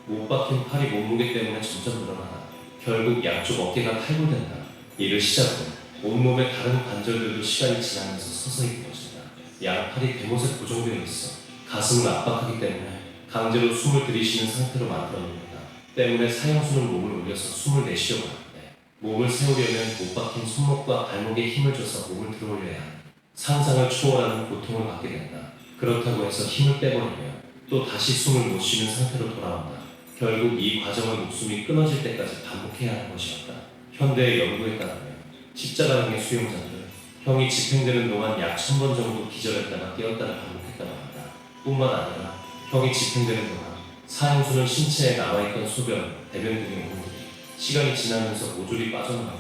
못 박힌 팔이 몸무게 때문에 점점 늘어나다 결국 양쪽 어깨가 탈골된다. 이를 시작으로 온몸의 다른 관절들도 시간이 지나면서 서서히 부러진다. 양팔이 대못에 고정되어 있어 가슴을 압박하기 때문에 강제로 숨을 들이쉬는 상태로 만들어냅니다. 때문에 사형수는 몸을 올려서 숨을 내쉬려고 하는데 몸을 세우려면 못 박힌 손목과 발목에 힘을 줘서 몸을 들어올려야 하는 상상을 초월하는 고통을 받게 된다. 그렇다고 해서 힘을 빼버리면 또 다시 숨을 못 쉬는 상태로 돌아온다. 결국 이 과정을 목숨이 끊어질 때까지 반복해야 하는 것이었다. 현대의 연구에 따르면 십자가형의 수용자들은 형이 집행되는 동안 약 1000번 정도 기절했다가 깨었다를 반복했다고 한다. 뿐만 아니라 형이 집행되는 동안 사형수는 신체에 남아있던 소변, 대변 등의 오물들이 시간이 지나면서 모조리 빠져나가고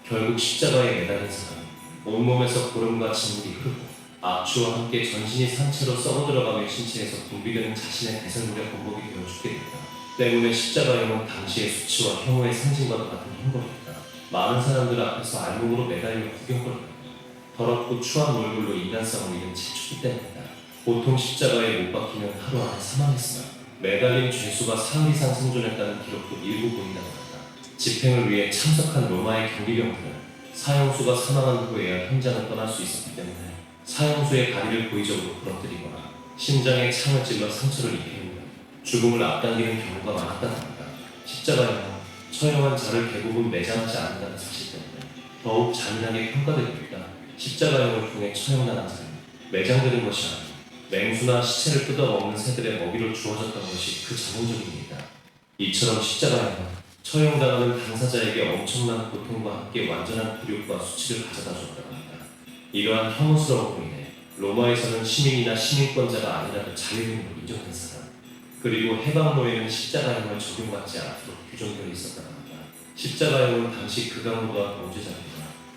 결국 십자가에 매달린 사람은 온몸에서 고름과 진물이 흐르고 악취와 함께 전신이 산채로 썩어들어가며 신체에서 분비되는 자신의 배설물의 공복이 되어 죽게 된다. 때문에 십자가형은 당시의 수치와 혐오의 상징과도 같은 형벌입니다. 많은 사람들 앞에서 알몸으로 매달려 구경거리고 더럽고 추한 얼굴로 인간성을 잃은 채축기 때문이다. 보통 십자가에 못 박히면 하루 안에 사망했으나 매달린 죄수가 사흘 이상 생존했다는 기록도 일부 보인다고 한다. 집행을 위해 참석한 로마의 경비병들은 사형수가 사망한 후에야 현장을 떠날 수 있었기 때문에 사형수의 다리를 고의적으로 부러뜨리거나 심장에 창을 찔러 상처를 입히는 등 죽음을 앞당기는 경우가 많았다고 합니다. 십자가에는 처형한 자를 대부분 매장하지 않는다는 사실 때문에 더욱 잔인하게 평가되고 있다. 십자가형을 통해 처형당한 자는 매장되는 것이 아니고 맹수나 시체를 뜯어먹는 새들의 먹이로 주어졌던 것이 그 전형적입니다. 이처럼 십자가형은 처형당하는 당사자에게 엄청난 고통과 함께 완전한 굴욕과 수치를 가져다 줬다고 합니다. 이러한 혐오스러움으로 인해 로마에서는 시민이나 시민권자가 아니라도 자유인으로 인정된 사람, 그리고 해방노예는 십자가형을 적용받지 않도록 규정되어 있었다고 합니다. 십자가형은 당시 극악무도한 범죄자입니다.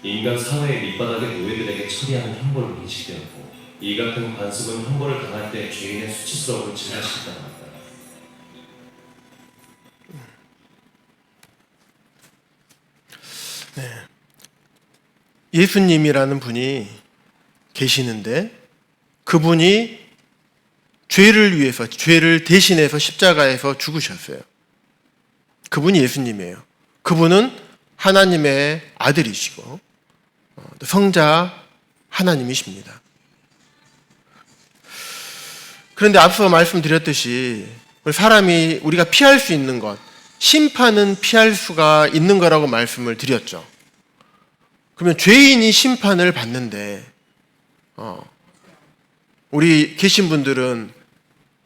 인간 사회의 밑바닥의 노예들에게 처리하는 형벌로 인식되었고 이 같은 관습은 형벌을 당할 때 죄인의 수치스러움을 증가시켰다고 합니다.
예수님이라는 분이 계시는데 그분이 죄를 위해서, 죄를 대신해서 십자가에서 죽으셨어요. 그분이 예수님이에요. 그분은 하나님의 아들이시고 성자 하나님이십니다. 그런데 앞서 말씀드렸듯이 사람이 우리가 피할 수 있는 것, 심판은 피할 수가 있는 거라고 말씀을 드렸죠. 그러면 죄인이 심판을 받는데 우리 계신 분들은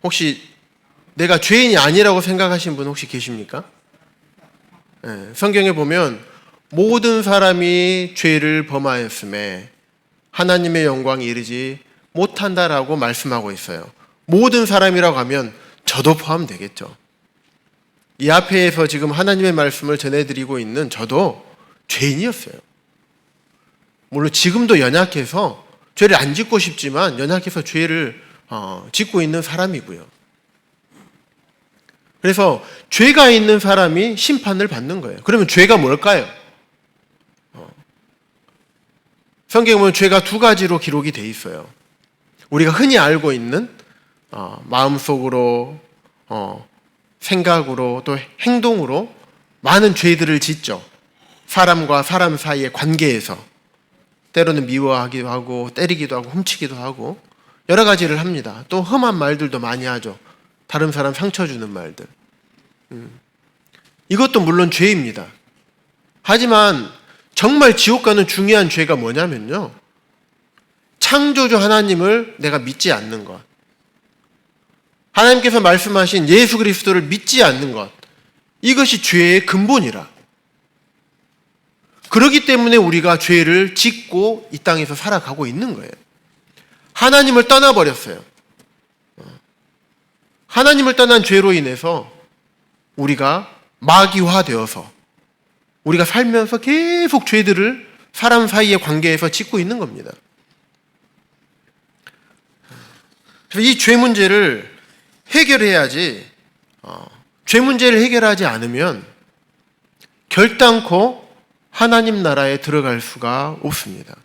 혹시 내가 죄인이 아니라고 생각하신 분 혹시 계십니까? 네, 성경에 보면 모든 사람이 죄를 범하였음에 하나님의 영광에 이르지 못한다라고 말씀하고 있어요. 모든 사람이라고 하면 저도 포함되겠죠. 이 앞에서 지금 하나님의 말씀을 전해드리고 있는 저도 죄인이었어요. 물론 지금도 연약해서 죄를 안 짓고 싶지만 연약해서 죄를 짓고 있는 사람이고요. 그래서 죄가 있는 사람이 심판을 받는 거예요. 그러면 죄가 뭘까요? 성경에 보면 죄가 두 가지로 기록이 돼 있어요. 우리가 흔히 알고 있는 마음속으로, 생각으로, 또 행동으로 많은 죄들을 짓죠. 사람과 사람 사이의 관계에서 때로는 미워하기도 하고 때리기도 하고 훔치기도 하고 여러 가지를 합니다. 또 험한 말들도 많이 하죠. 다른 사람 상처 주는 말들. 이것도 물론 죄입니다. 하지만 정말 지옥 가는 중요한 죄가 뭐냐면요, 창조주 하나님을 내가 믿지 않는 것, 하나님께서 말씀하신 예수 그리스도를 믿지 않는 것, 이것이 죄의 근본이라. 그렇기 때문에 우리가 죄를 짓고 이 땅에서 살아가고 있는 거예요. 하나님을 떠나버렸어요. 하나님을 떠난 죄로 인해서 우리가 마귀화되어서 우리가 살면서 계속 죄들을 사람 사이의 관계에서 짓고 있는 겁니다. 그래서 이 죄 문제를 해결해야지, 죄 문제를 해결하지 않으면 결단코 하나님 나라에 들어갈 수가 없습니다.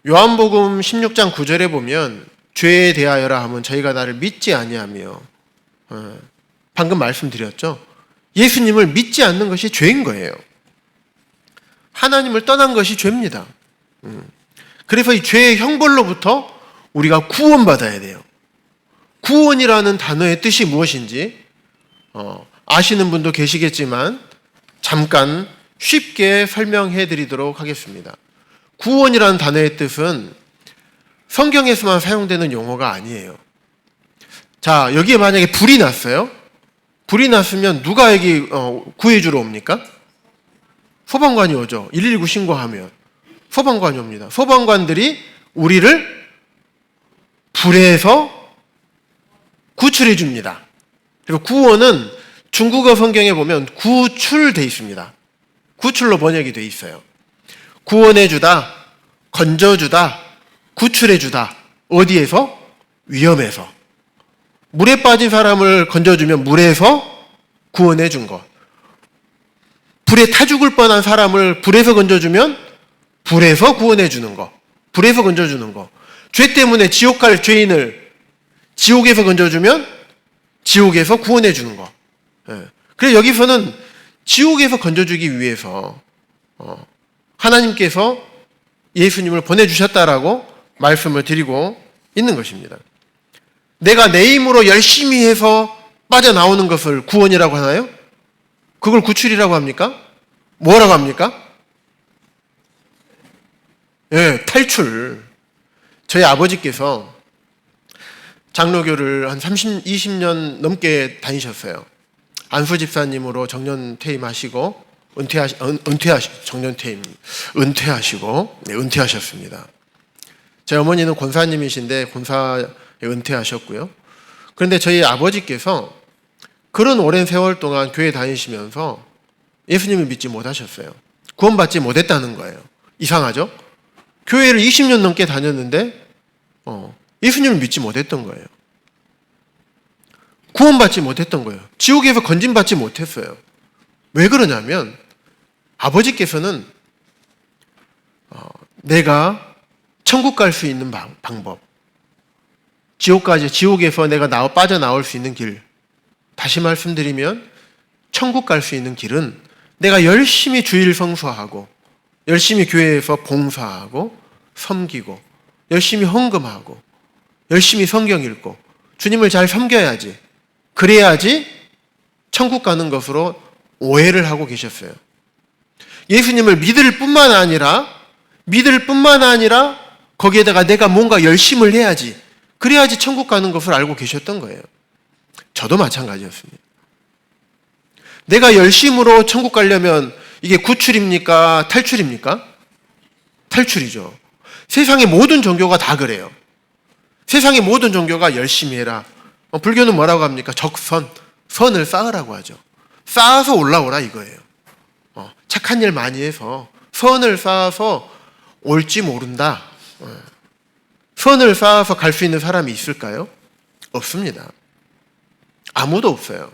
요한복음 16장 9절에 보면 죄에 대하여라 하면 저희가 나를 믿지 아니하며, 방금 말씀드렸죠. 예수님을 믿지 않는 것이 죄인 거예요. 하나님을 떠난 것이 죄입니다. 그래서 이 죄의 형벌로부터 우리가 구원받아야 돼요. 구원이라는 단어의 뜻이 무엇인지 아시는 분도 계시겠지만 잠깐 쉽게 설명해 드리도록 하겠습니다. 구원이라는 단어의 뜻은 성경에서만 사용되는 용어가 아니에요. 자, 여기에 만약에 불이 났어요. 불이 났으면 누가 여기 구해주러 옵니까? 소방관이 오죠. 119 신고하면 소방관이 옵니다. 소방관들이 우리를 불에서 구출해 줍니다. 그리고 구원은 중국어 성경에 보면 구출돼 있습니다. 구출로 번역이 돼 있어요. 구원해 주다, 건져 주다, 구출해 주다. 어디에서? 위험에서. 물에 빠진 사람을 건져주면 물에서 구원해 준 것. 불에 타 죽을 뻔한 사람을 불에서 건져주면 불에서 구원해 주는 것. 불에서 건져주는 것. 죄 때문에 지옥 갈 죄인을 지옥에서 건져주면 지옥에서 구원해 주는 것. 그래서 여기서는 지옥에서 건져주기 위해서 하나님께서 예수님을 보내주셨다라고 말씀을 드리고 있는 것입니다. 내가 내 힘으로 열심히 해서 빠져나오는 것을 구원이라고 하나요? 그걸 구출이라고 합니까? 뭐라고 합니까? 탈출. 저희 아버지께서 장로교를 한 20년 넘게 다니셨어요. 안수 집사님으로 정년 퇴임하시고 은퇴하셨습니다. 제 어머니는 권사님이신데 권사에 은퇴하셨고요. 그런데 저희 아버지께서 그런 오랜 세월 동안 교회 다니시면서 예수님을 믿지 못하셨어요. 구원받지 못했다는 거예요. 이상하죠? 교회를 20년 넘게 다녔는데 예수님을 믿지 못했던 거예요. 구원받지 못했던 거예요. 지옥에서 건진받지 못했어요. 왜 그러냐면 아버지께서는 내가 천국 갈 수 있는 방법, 지옥에서 내가 빠져나올 수 있는 길, 다시 말씀드리면 천국 갈 수 있는 길은 내가 열심히 주일 성수하고 열심히 교회에서 봉사하고 섬기고 열심히 헌금하고 열심히 성경 읽고 주님을 잘 섬겨야지, 그래야지 천국 가는 것으로 오해를 하고 계셨어요. 예수님을 믿을 뿐만 아니라 거기에다가 내가 뭔가 열심을 해야지, 그래야지 천국 가는 것을 알고 계셨던 거예요. 저도 마찬가지였습니다. 내가 열심으로 천국 가려면 이게 구출입니까? 탈출입니까? 탈출이죠. 세상의 모든 종교가 다 그래요. 세상의 모든 종교가 열심히 해라. 불교는 뭐라고 합니까? 선을 쌓으라고 하죠. 쌓아서 올라오라 이거예요. 착한 일 많이 해서 선을 쌓아서 올지 모른다. 선을 쌓아서 갈 수 있는 사람이 있을까요? 없습니다. 아무도 없어요.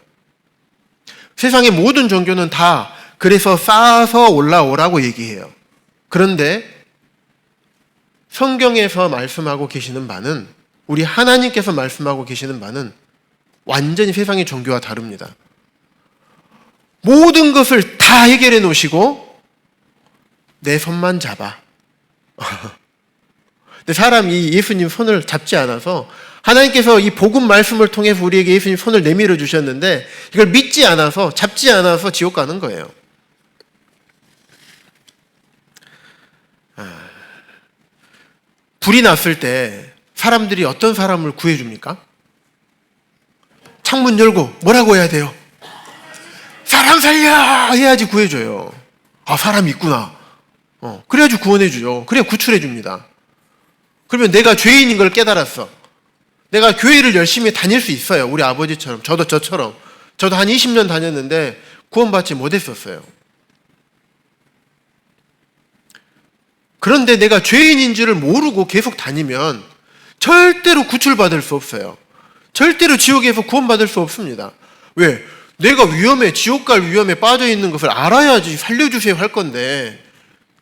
세상의 모든 종교는 다 그래서 쌓아서 올라오라고 얘기해요. 그런데 성경에서 말씀하고 계시는 바는, 우리 하나님께서 말씀하고 계시는 바는 완전히 세상의 종교와 다릅니다. 모든 것을 다 해결해 놓으시고 내 손만 잡아. 근데 사람이 예수님 손을 잡지 않아서, 하나님께서 이 복음 말씀을 통해서 우리에게 예수님 손을 내밀어 주셨는데 이걸 믿지 않아서, 잡지 않아서 지옥 가는 거예요. 불이 났을 때 사람들이 어떤 사람을 구해줍니까? 창문 열고 뭐라고 해야 돼요? 사람 살려! 해야지 구해줘요. 아, 사람 있구나. 그래야지 구원해주죠. 그래야 구출해줍니다. 그러면 내가 죄인인 걸 깨달았어. 내가 교회를 열심히 다닐 수 있어요. 우리 아버지처럼, 저처럼. 저도 한 20년 다녔는데 구원받지 못했었어요. 그런데 내가 죄인인 줄을 모르고 계속 다니면 절대로 구출받을 수 없어요. 절대로 지옥에서 구원받을 수 없습니다. 왜? 내가 위험해, 지옥 갈 위험에 빠져 있는 것을 알아야지 살려주세요 할 건데,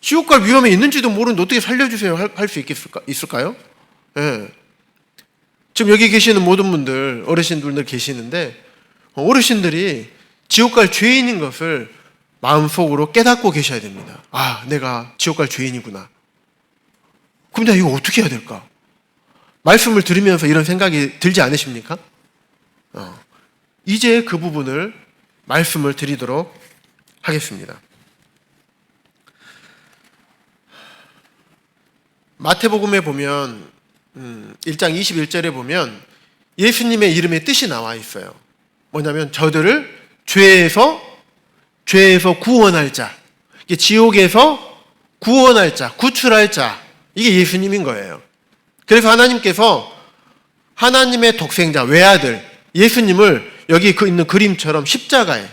지옥 갈 위험에 있는지도 모르는데 어떻게 살려주세요 할 수 있을까요? 예. 지금 여기 계시는 모든 분들, 어르신분들 계시는데, 어르신들이 지옥 갈 죄인인 것을 마음속으로 깨닫고 계셔야 됩니다. 아, 내가 지옥 갈 죄인이구나. 그럼 내가 이거 어떻게 해야 될까? 말씀을 들으면서 이런 생각이 들지 않으십니까? 이제 그 부분을 말씀을 드리도록 하겠습니다. 마태복음에 보면 1장 21절에 보면 예수님의 이름의 뜻이 나와 있어요. 뭐냐면 저들을 죄에서 구원할 자, 지옥에서 구원할 자, 구출할 자, 이게 예수님인 거예요. 그래서 하나님께서 하나님의 독생자, 외아들, 예수님을 여기 있는 그림처럼 십자가에,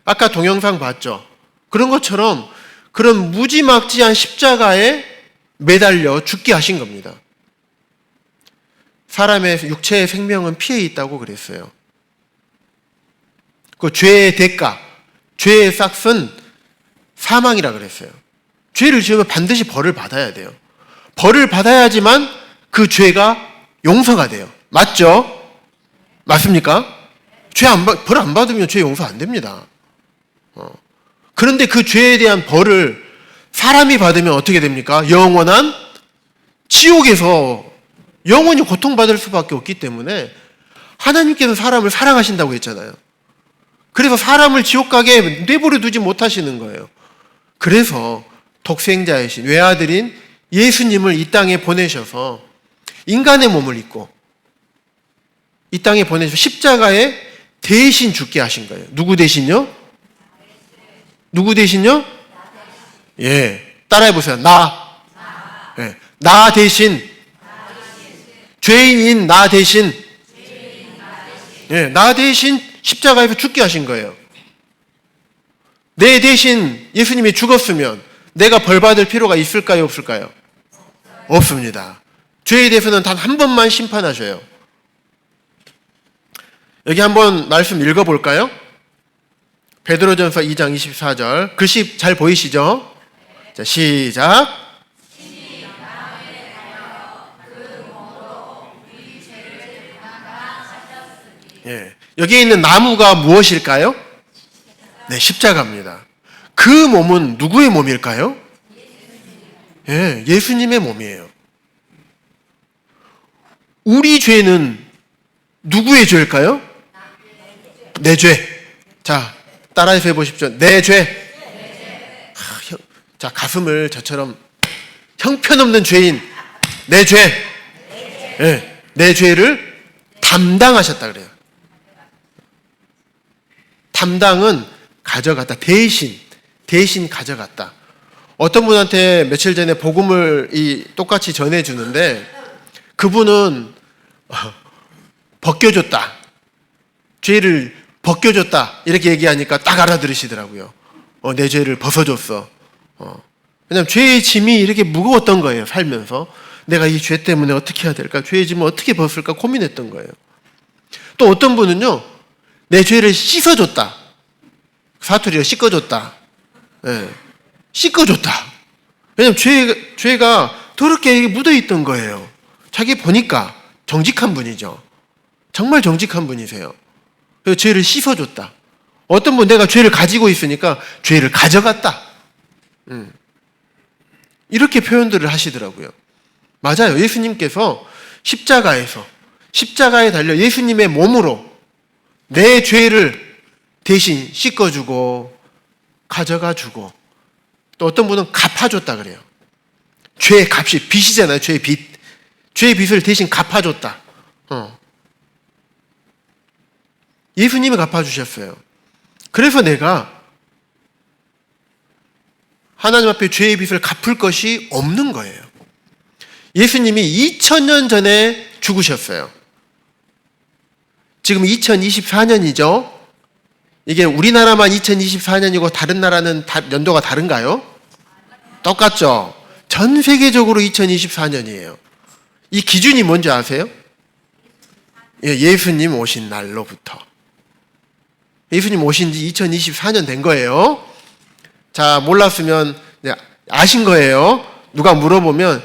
아까 동영상 봤죠? 그런 것처럼 그런 무지막지한 십자가에 매달려 죽게 하신 겁니다. 사람의 육체의 생명은 피해 있다고 그랬어요. 그 죄의 대가, 죄의 싹은 사망이라 그랬어요. 죄를 지으면 반드시 벌을 받아야 돼요. 벌을 받아야지만 그 죄가 용서가 돼요. 맞죠? 맞습니까? 벌 안 받으면 죄 용서 안 됩니다. 그런데 그 죄에 대한 벌을 사람이 받으면 어떻게 됩니까? 영원한 지옥에서 영원히 고통받을 수밖에 없기 때문에 하나님께서 사람을 사랑하신다고 했잖아요. 그래서 사람을 지옥 가게 내버려 두지 못하시는 거예요. 그래서 독생자이신 외아들인 예수님을 이 땅에 보내셔서 인간의 몸을 입고 이 땅에 보내셔서 십자가에 대신 죽게 하신 거예요. 누구 대신요? 누구 대신요? 예, 따라해보세요. 예, 나 대신. 죄인인 나 대신. 예, 나 대신 십자가에서 죽게 하신 거예요. 내 대신 예수님이 죽었으면 내가 벌 받을 필요가 있을까요, 없을까요? 없습니다. 죄에 대해서는 단 한 번만 심판하셔요. 여기 한번 말씀 읽어볼까요? 베드로전서 2장 24절. 글씨 잘 보이시죠? 자, 시작. 예, 여기에 있는 나무가 무엇일까요? 네, 십자가입니다. 그 몸은 누구의 몸일까요? 예, 예수님의 몸이에요. 우리 죄는 누구의 죄일까요? 내 죄. 자, 따라해서 해보십시오. 내 죄. 자, 가슴을 저처럼 형편없는 죄인, 내 죄. 예, 내 죄를 담당하셨다 그래요. 담당은 가져갔다. 대신 가져갔다. 어떤 분한테 며칠 전에 복음을 똑같이 전해주는데 그분은 벗겨줬다. 죄를 벗겨줬다. 이렇게 얘기하니까 딱 알아들으시더라고요. 내 죄를 벗어줬어. 왜냐하면 죄의 짐이 이렇게 무거웠던 거예요. 살면서. 내가 이 죄 때문에 어떻게 해야 될까? 죄의 짐을 어떻게 벗을까? 고민했던 거예요. 또 어떤 분은요. 내 죄를 씻어줬다. 사투리로 씻어줬다. 네. 씻어줬다. 왜냐면 죄가 더럽게 묻어있던 거예요. 자기 보니까 정직한 분이죠. 정말 정직한 분이세요. 그래서 죄를 씻어줬다. 어떤 분 내가 죄를 가지고 있으니까 죄를 가져갔다. 이렇게 표현들을 하시더라고요. 맞아요. 예수님께서 십자가에 달려 예수님의 몸으로 내 죄를 대신 씻어주고 가져가주고 또 어떤 분은 갚아줬다 그래요. 죄의 값이 빚이잖아요. 죄의 빚. 죄의 빚을 대신 갚아줬다. 예수님이 갚아주셨어요. 그래서 내가 하나님 앞에 죄의 빚을 갚을 것이 없는 거예요. 예수님이 2000년 전에 죽으셨어요. 지금 2024년이죠. 이게 우리나라만 2024년이고 다른 나라는 연도가 다른가요? 똑같죠? 전 세계적으로 2024년이에요. 이 기준이 뭔지 아세요? 예수님 오신 날로부터. 예수님 오신 지 2024년 된 거예요. 자, 몰랐으면 아신 거예요. 누가 물어보면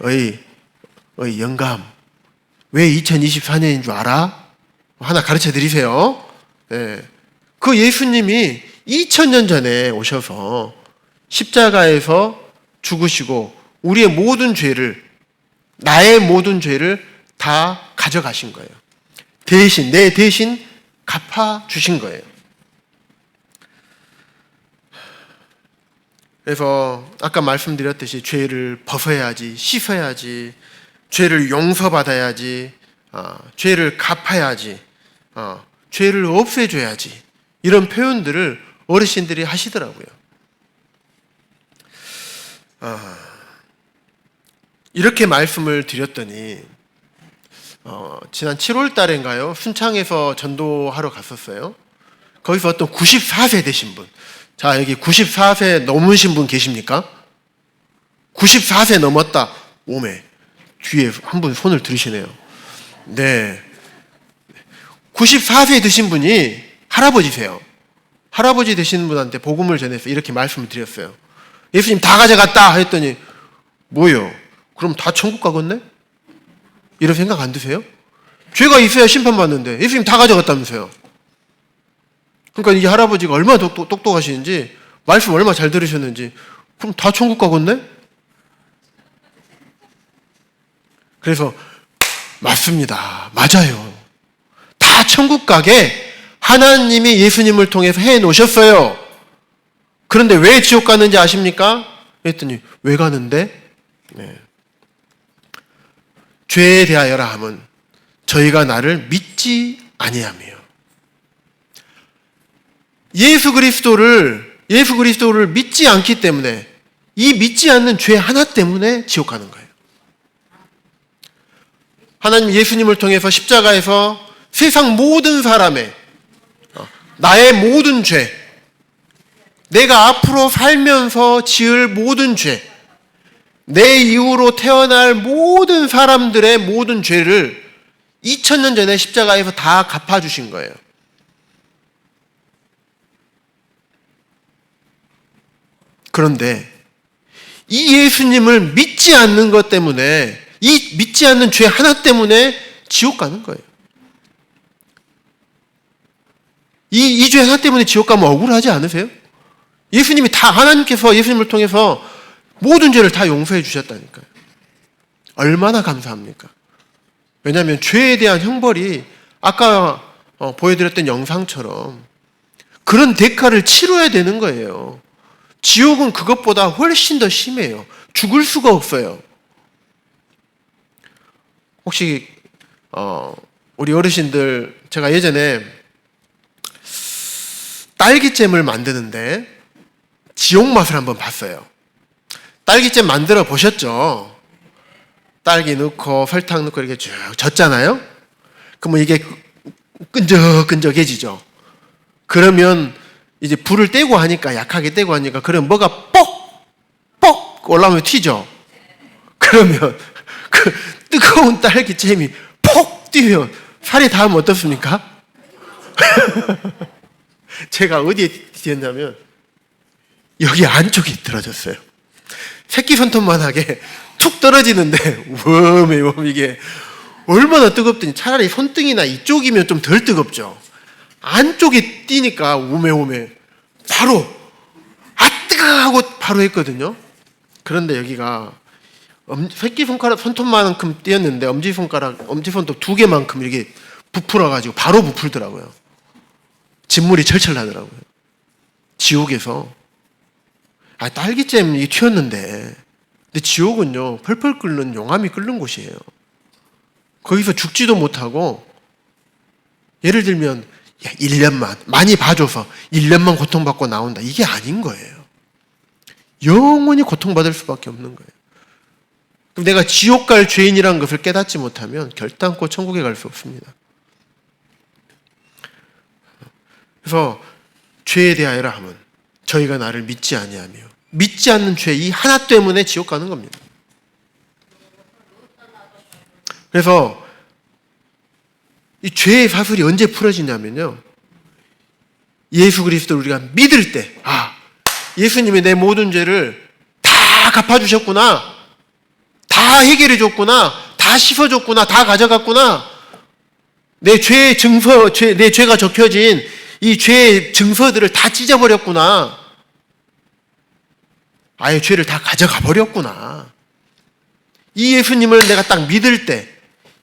어이 영감, 왜 2024년인 줄 알아? 하나 가르쳐 드리세요. 그 예수님이 2000년 전에 오셔서 십자가에서 죽으시고 우리의 모든 죄를, 나의 모든 죄를 다 가져가신 거예요. 대신, 내 대신 갚아주신 거예요. 그래서 아까 말씀드렸듯이 죄를 벗어야지, 씻어야지, 죄를 용서받아야지, 죄를 갚아야지, 죄를 없애줘야지, 이런 표현들을 어르신들이 하시더라고요. 이렇게 말씀을 드렸더니 지난 7월 달인가요? 순창에서 전도하러 갔었어요. 거기서 어떤 94세 되신 분, 자, 여기 94세 넘으신 분 계십니까? 94세 넘었다. 오메, 뒤에 한 분 손을 들으시네요. 네, 94세 되신 분이 할아버지세요. 할아버지 되신 분한테 복음을 전해서 이렇게 말씀을 드렸어요. 예수님 다 가져갔다 했더니 뭐요? 그럼 다 천국 가겠네? 이런 생각 안 드세요? 죄가 있어야 심판받는데 예수님 다 가져갔다면서요. 그러니까 이 할아버지가 얼마나 똑똑하시는지, 말씀 얼마나 잘 들으셨는지, 그럼 다 천국 가겠네? 그래서 맞습니다. 맞아요. 다 천국 가게 하나님이 예수님을 통해서 해 놓으셨어요. 그런데 왜 지옥 가는지 아십니까? 했더니 왜 가는데? 죄에 대하여라 함은 저희가 나를 믿지 아니하며. 예수 그리스도를 믿지 않기 때문에, 이 믿지 않는 죄 하나 때문에 지옥 가는 거예요. 하나님 예수님을 통해서 십자가에서 세상 모든 사람의, 나의 모든 죄, 내가 앞으로 살면서 지을 모든 죄, 내 이후로 태어날 모든 사람들의 모든 죄를 2000년 전에 십자가에서 다 갚아주신 거예요. 그런데 이 예수님을 믿지 않는 것 때문에, 이 믿지 않는 죄 하나 때문에 지옥 가는 거예요. 이 죄 하나 때문에 지옥 가면 억울하지 않으세요? 예수님이 다, 하나님께서 예수님을 통해서 모든 죄를 다 용서해 주셨다니까요. 얼마나 감사합니까? 왜냐하면 죄에 대한 형벌이 아까 보여드렸던 영상처럼 그런 대가를 치러야 되는 거예요. 지옥은 그것보다 훨씬 더 심해요. 죽을 수가 없어요. 혹시 우리 어르신들, 제가 예전에 딸기잼을 만드는데 지옥 맛을 한번 봤어요. 딸기잼 만들어 보셨죠? 딸기 넣고 설탕 넣고 이렇게 쭉 젓잖아요? 그러면 이게 끈적끈적해지죠. 그러면 이제 불을 떼고 하니까, 약하게 떼고 하니까, 그러면 뭐가 뻑 올라오면 튀죠. 그러면 그 뜨거운 딸기잼이 폭 뛰면 살이 닿으면 어떻습니까? 제가 어디에 튀었냐면 여기 안쪽에 떨어졌어요. 새끼 손톱만하게 툭 떨어지는데 웜, 이게 얼마나 뜨겁더니, 차라리 손등이나 이쪽이면 좀 덜 뜨겁죠. 안쪽에 띄니까 오메 바로 뜨거 하고 바로 했거든요. 그런데 여기가 새끼손가락 손톱만큼 띄었는데 엄지손톱 2개만큼 이렇게 부풀어가지고 바로 부풀더라고요. 진물이 철철 나더라고요. 지옥에서 딸기잼이 튀었는데, 근데 지옥은요 펄펄 끓는 용암이 끓는 곳이에요. 거기서 죽지도 못하고, 예를 들면 1년만 많이 봐줘서 1년만 고통받고 나온다, 이게 아닌 거예요. 영원히 고통받을 수밖에 없는 거예요. 그럼 내가 지옥 갈 죄인이라는 것을 깨닫지 못하면 결단코 천국에 갈 수 없습니다. 그래서 죄에 대하여라 하면 저희가 나를 믿지 아니하며, 믿지 않는 죄 이 하나 때문에 지옥 가는 겁니다. 그래서 이 죄의 사슬이 언제 풀어지냐면요, 예수 그리스도를 우리가 믿을 때, 예수님이 내 모든 죄를 다 갚아주셨구나, 다 해결해 줬구나, 다 씻어줬구나, 다 가져갔구나, 내 죄의 증서, 내 죄가 적혀진 이 죄의 증서들을 다 찢어버렸구나, 아예 죄를 다 가져가 버렸구나. 이 예수님을 내가 딱 믿을 때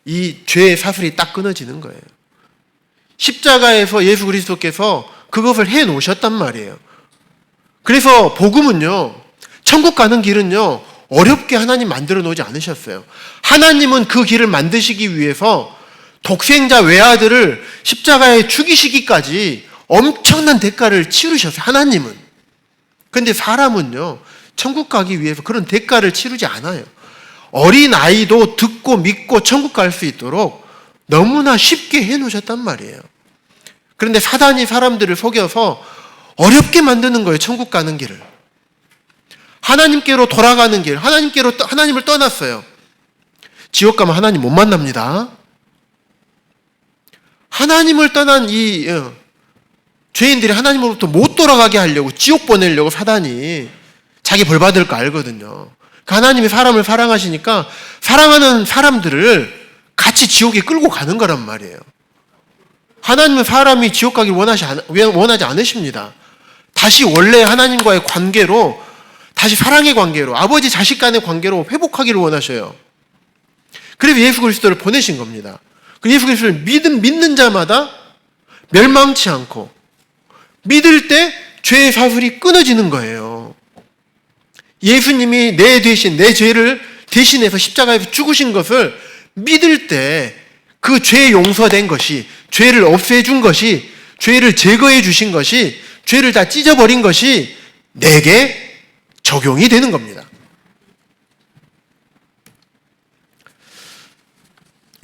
이 죄의 사슬이 딱 끊어지는 거예요. 십자가에서 예수 그리스도께서 그것을 해 놓으셨단 말이에요. 그래서 복음은요, 천국 가는 길은요, 어렵게 하나님 만들어 놓지 않으셨어요. 하나님은 그 길을 만드시기 위해서 독생자 외아들을 십자가에 죽이시기까지 엄청난 대가를 치르셨어요, 하나님은. 그런데 사람은요, 천국 가기 위해서 그런 대가를 치르지 않아요. 어린 아이도 듣고 믿고 천국 갈 수 있도록 너무나 쉽게 해놓으셨단 말이에요. 그런데 사단이 사람들을 속여서 어렵게 만드는 거예요, 천국 가는 길을. 하나님께로 돌아가는 길, 하나님을 떠났어요. 지옥 가면 하나님 못 만납니다. 하나님을 떠난 이 죄인들이 하나님으로부터 못 돌아가게 하려고, 지옥 보내려고 사단이 자기 벌 받을 거 알거든요. 하나님이 사람을 사랑하시니까 사랑하는 사람들을 같이 지옥에 끌고 가는 거란 말이에요. 하나님은 사람이 지옥 가길 원하지 않으십니다. 다시 원래 하나님과의 관계로, 다시 사랑의 관계로, 아버지 자식 간의 관계로 회복하기를 원하셔요. 그래서 예수 그리스도를 보내신 겁니다. 그 예수 그리스도를 믿는 자마다 멸망치 않고, 믿을 때 죄의 사슬이 끊어지는 거예요. 예수님이 내 대신, 내 죄를 대신해서 십자가에서 죽으신 것을 믿을 때 그 죄 용서된 것이, 죄를 없애준 것이, 죄를 제거해 주신 것이, 죄를 다 찢어버린 것이 내게 적용이 되는 겁니다.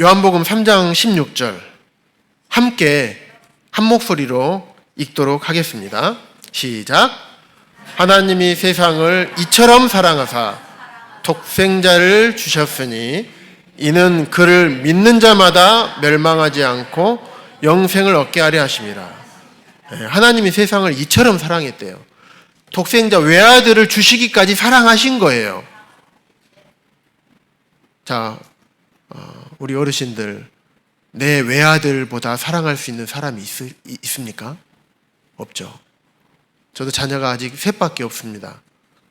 요한복음 3장 16절 함께 한 목소리로 읽도록 하겠습니다. 시작. 하나님이 세상을 이처럼 사랑하사 독생자를 주셨으니 이는 그를 믿는 자마다 멸망하지 않고 영생을 얻게 하려 하심이라. 하나님이 세상을 이처럼 사랑했대요. 독생자 외아들을 주시기까지 사랑하신 거예요. 자, 우리 어르신들, 내 외아들보다 사랑할 수 있는 사람이 있습니까? 없죠. 저도 자녀가 아직 셋밖에 없습니다.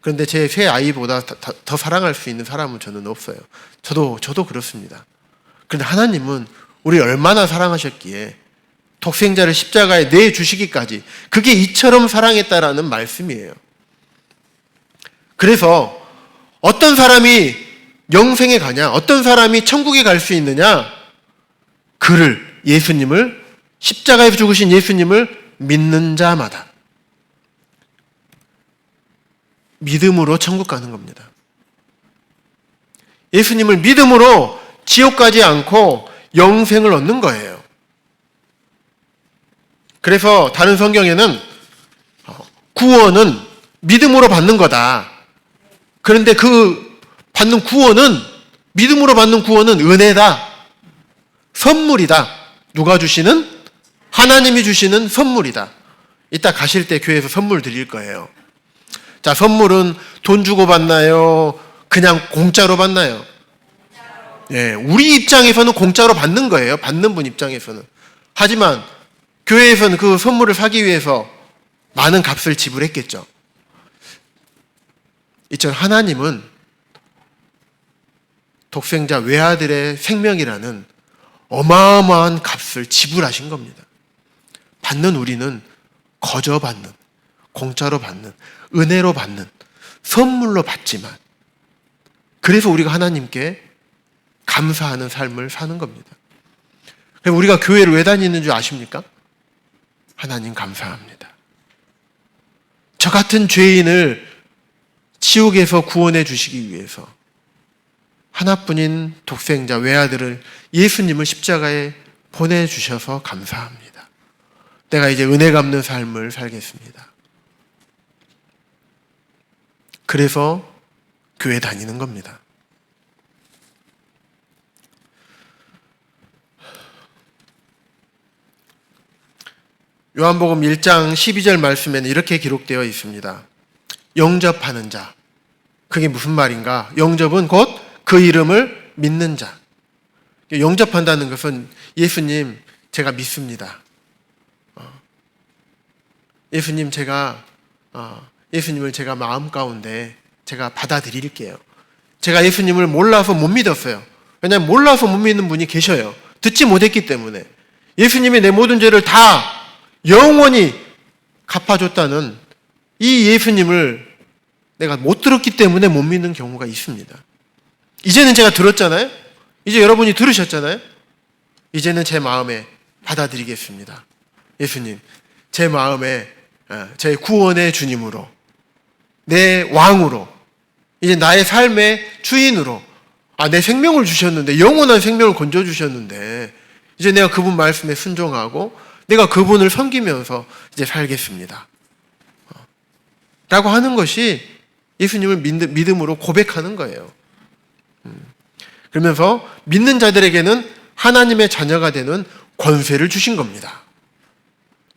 그런데 제 세 아이보다 더 사랑할 수 있는 사람은 저는 없어요. 저도 그렇습니다. 그런데 하나님은 우리 얼마나 사랑하셨기에 독생자를 십자가에 내주시기까지, 그게 이처럼 사랑했다라는 말씀이에요. 그래서 어떤 사람이 영생에 가냐, 어떤 사람이 천국에 갈 수 있느냐, 그를, 예수님을, 십자가에 죽으신 예수님을 믿는 자마다 믿음으로 천국 가는 겁니다. 예수님을 믿음으로 지옥 가지 않고 영생을 얻는 거예요. 그래서 다른 성경에는 구원은 믿음으로 받는 거다. 그런데 그 받는 구원은, 믿음으로 받는 구원은 은혜다, 선물이다. 누가 주시는? 하나님이 주시는 선물이다. 이따 가실 때 교회에서 선물 드릴 거예요. 자, 선물은 돈 주고 받나요? 그냥 공짜로 받나요? 예, 우리 입장에서는 공짜로 받는 거예요. 받는 분 입장에서는. 하지만 교회에서는 그 선물을 사기 위해서 많은 값을 지불했겠죠. 이처럼 하나님은 독생자 외아들의 생명이라는 어마어마한 값을 지불하신 겁니다. 받는 우리는 거저 받는, 공짜로 받는, 은혜로 받는, 선물로 받지만, 그래서 우리가 하나님께 감사하는 삶을 사는 겁니다. 그럼 우리가 교회를 왜 다니는 줄 아십니까? 하나님 감사합니다. 저 같은 죄인을 지옥에서 구원해 주시기 위해서 하나뿐인 독생자 외아들을 예수님을 십자가에 보내주셔서 감사합니다. 내가 이제 은혜 갚는 삶을 살겠습니다. 그래서 교회 다니는 겁니다. 요한복음 1장 12절 말씀에는 이렇게 기록되어 있습니다. 영접하는 자. 그게 무슨 말인가? 영접은 곧 그 이름을 믿는 자. 영접한다는 것은 예수님 제가 믿습니다. 예수님 예수님을 제가 마음 가운데 제가 받아들일게요. 제가 예수님을 몰라서 못 믿었어요. 왜냐하면 몰라서 못 믿는 분이 계셔요. 듣지 못했기 때문에. 예수님이 내 모든 죄를 다 영원히 갚아줬다는 이 예수님을 내가 못 들었기 때문에 못 믿는 경우가 있습니다. 이제는 제가 들었잖아요. 이제 여러분이 들으셨잖아요. 이제는 제 마음에 받아들이겠습니다. 예수님, 제 마음에 제 구원의 주님으로, 내 왕으로, 이제 나의 삶의 주인으로, 내 생명을 주셨는데, 영원한 생명을 건져주셨는데, 이제 내가 그분 말씀에 순종하고 내가 그분을 섬기면서 이제 살겠습니다. 라고 하는 것이 예수님을 믿음으로 고백하는 거예요. 그러면서 믿는 자들에게는 하나님의 자녀가 되는 권세를 주신 겁니다.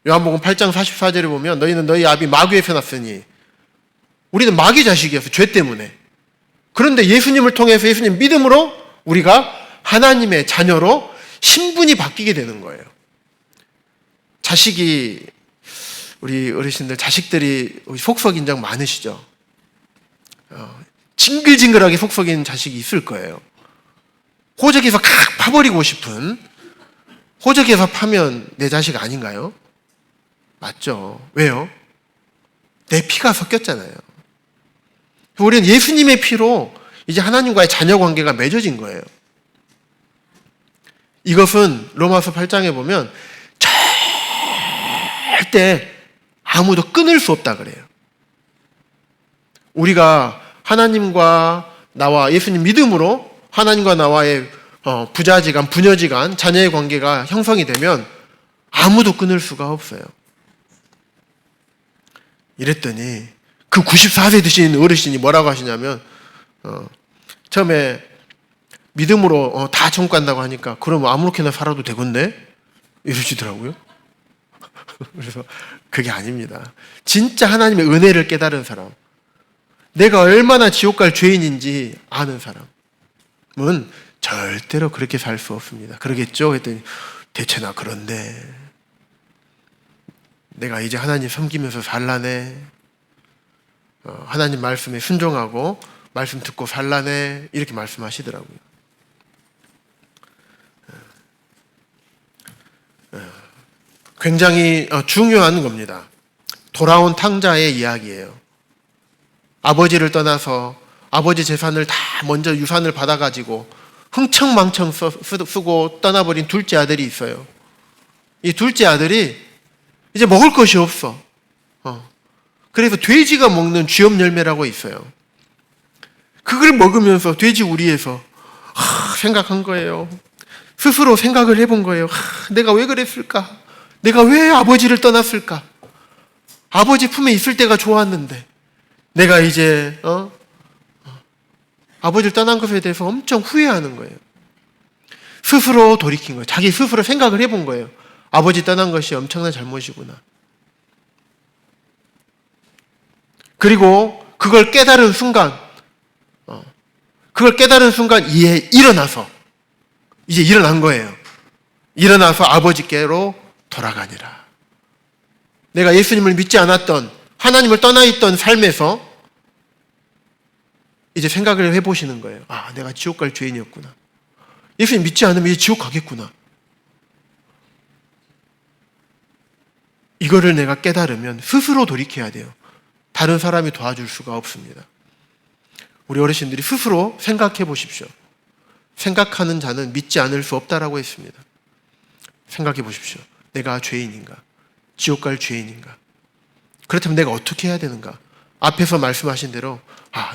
요한복음 8장 44절에 보면 너희는 너희 아비 마귀에서 났으니, 우리는 마귀 자식이었어, 죄 때문에. 그런데 예수님을 통해서 예수님 믿음으로 우리가 하나님의 자녀로 신분이 바뀌게 되는 거예요. 우리 어르신들 자식들이 속썩인적 많으시죠? 징글징글하게 속썩이는 자식이 있을 거예요. 호적에서 칵 파버리고 싶은, 호적에서 파면 내 자식 아닌가요? 맞죠? 왜요? 내 피가 섞였잖아요. 우리는 예수님의 피로 이제 하나님과의 자녀 관계가 맺어진 거예요. 이것은 로마서 8장에 보면 절대 아무도 끊을 수 없다 그래요. 우리가 하나님과 나와 예수님 믿음으로 하나님과 나와의 부자지간, 부녀지간, 자녀의 관계가 형성이 되면 아무도 끊을 수가 없어요. 이랬더니 그 94세 드신 어르신이 뭐라고 하시냐면 처음에 믿음으로 다 천국 간다고 하니까 그럼 아무렇게나 살아도 되겠네? 이러시더라고요. 그래서 그게 아닙니다. 진짜 하나님의 은혜를 깨달은 사람, 내가 얼마나 지옥 갈 죄인인지 아는 사람은 절대로 그렇게 살 수 없습니다. 그러겠죠? 했더니 대체나 그런데 내가 이제 하나님 섬기면서 살라네, 하나님 말씀에 순종하고 말씀 듣고 살라네, 이렇게 말씀하시더라고요. 굉장히 중요한 겁니다. 돌아온 탕자의 이야기예요. 아버지를 떠나서 아버지 재산을 다 먼저 유산을 받아가지고 흥청망청 쓰고 떠나버린 둘째 아들이 있어요. 이 둘째 아들이 이제 먹을 것이 없어. 그래서 돼지가 먹는 쥐염 열매라고 있어요. 그걸 먹으면서 돼지 우리에서 생각한 거예요. 스스로 생각을 해본 거예요. 내가 왜 그랬을까? 내가 왜 아버지를 떠났을까? 아버지 품에 있을 때가 좋았는데 내가 이제 아버지를 떠난 것에 대해서 엄청 후회하는 거예요. 스스로 돌이킨 거예요. 자기 스스로 생각을 해본 거예요. 아버지 떠난 것이 엄청난 잘못이구나. 그리고 그걸 깨달은 순간 이제 일어난 거예요. 일어나서 아버지께로 돌아가니라. 내가 예수님을 믿지 않았던, 하나님을 떠나 있던 삶에서 이제 생각을 해보시는 거예요. 내가 지옥 갈 죄인이었구나. 예수님 믿지 않으면 이제 지옥 가겠구나. 이거를 내가 깨달으면 스스로 돌이켜야 돼요. 다른 사람이 도와줄 수가 없습니다. 우리 어르신들이 스스로 생각해 보십시오. 생각하는 자는 믿지 않을 수 없다라고 했습니다. 생각해 보십시오. 내가 죄인인가? 지옥 갈 죄인인가? 그렇다면 내가 어떻게 해야 되는가? 앞에서 말씀하신 대로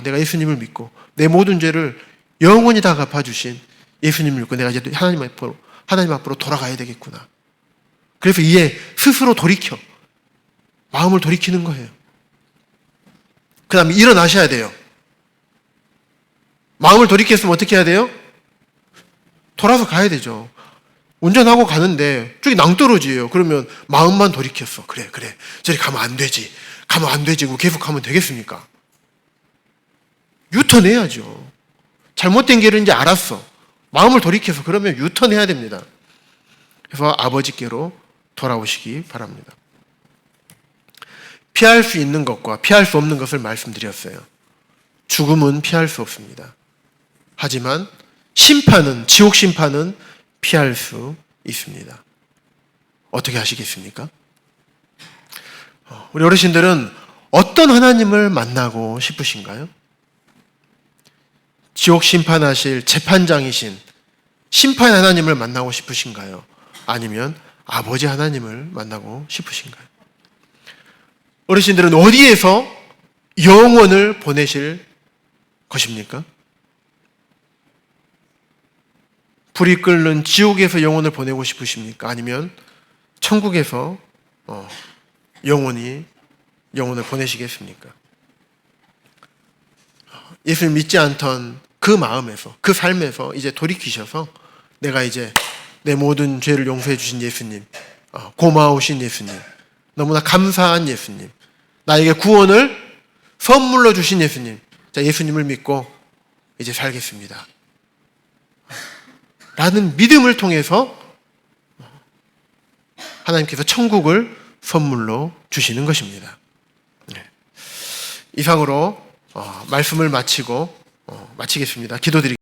내가 예수님을 믿고 내 모든 죄를 영원히 다 갚아주신 예수님을 믿고 내가 이제 하나님 앞으로 돌아가야 되겠구나. 그래서 이에 스스로 돌이켜 마음을 돌이키는 거예요. 그 다음에 일어나셔야 돼요. 마음을 돌이켰으면 어떻게 해야 돼요? 돌아서 가야 되죠. 운전하고 가는데 저기 낭떠러지예요. 그러면 마음만 돌이켰어. 그래 저리 가면 안 되지. 계속 가면 되겠습니까? 유턴해야죠. 잘못된 길을 이제 알았어. 마음을 돌이켜서 그러면 유턴해야 됩니다. 그래서 아버지께로 돌아오시기 바랍니다. 피할 수 있는 것과 피할 수 없는 것을 말씀드렸어요. 죽음은 피할 수 없습니다. 하지만 지옥 심판은 피할 수 있습니다. 어떻게 하시겠습니까? 우리 어르신들은 어떤 하나님을 만나고 싶으신가요? 지옥 심판하실 재판장이신 심판 하나님을 만나고 싶으신가요? 아니면 아버지 하나님을 만나고 싶으신가요? 어르신들은 어디에서 영원을 보내실 것입니까? 불이 끓는 지옥에서 영혼을 보내고 싶으십니까? 아니면 천국에서 영원을 보내시겠습니까? 예수를 믿지 않던 그 마음에서, 그 삶에서 이제 돌이키셔서 내가 이제 내 모든 죄를 용서해 주신 예수님, 고마우신 예수님, 너무나 감사한 예수님, 나에게 구원을 선물로 주신 예수님, 자, 예수님을 믿고 이제 살겠습니다. 라는 믿음을 통해서 하나님께서 천국을 선물로 주시는 것입니다. 이상으로 말씀을 마치겠습니다. 기도드리겠습니다.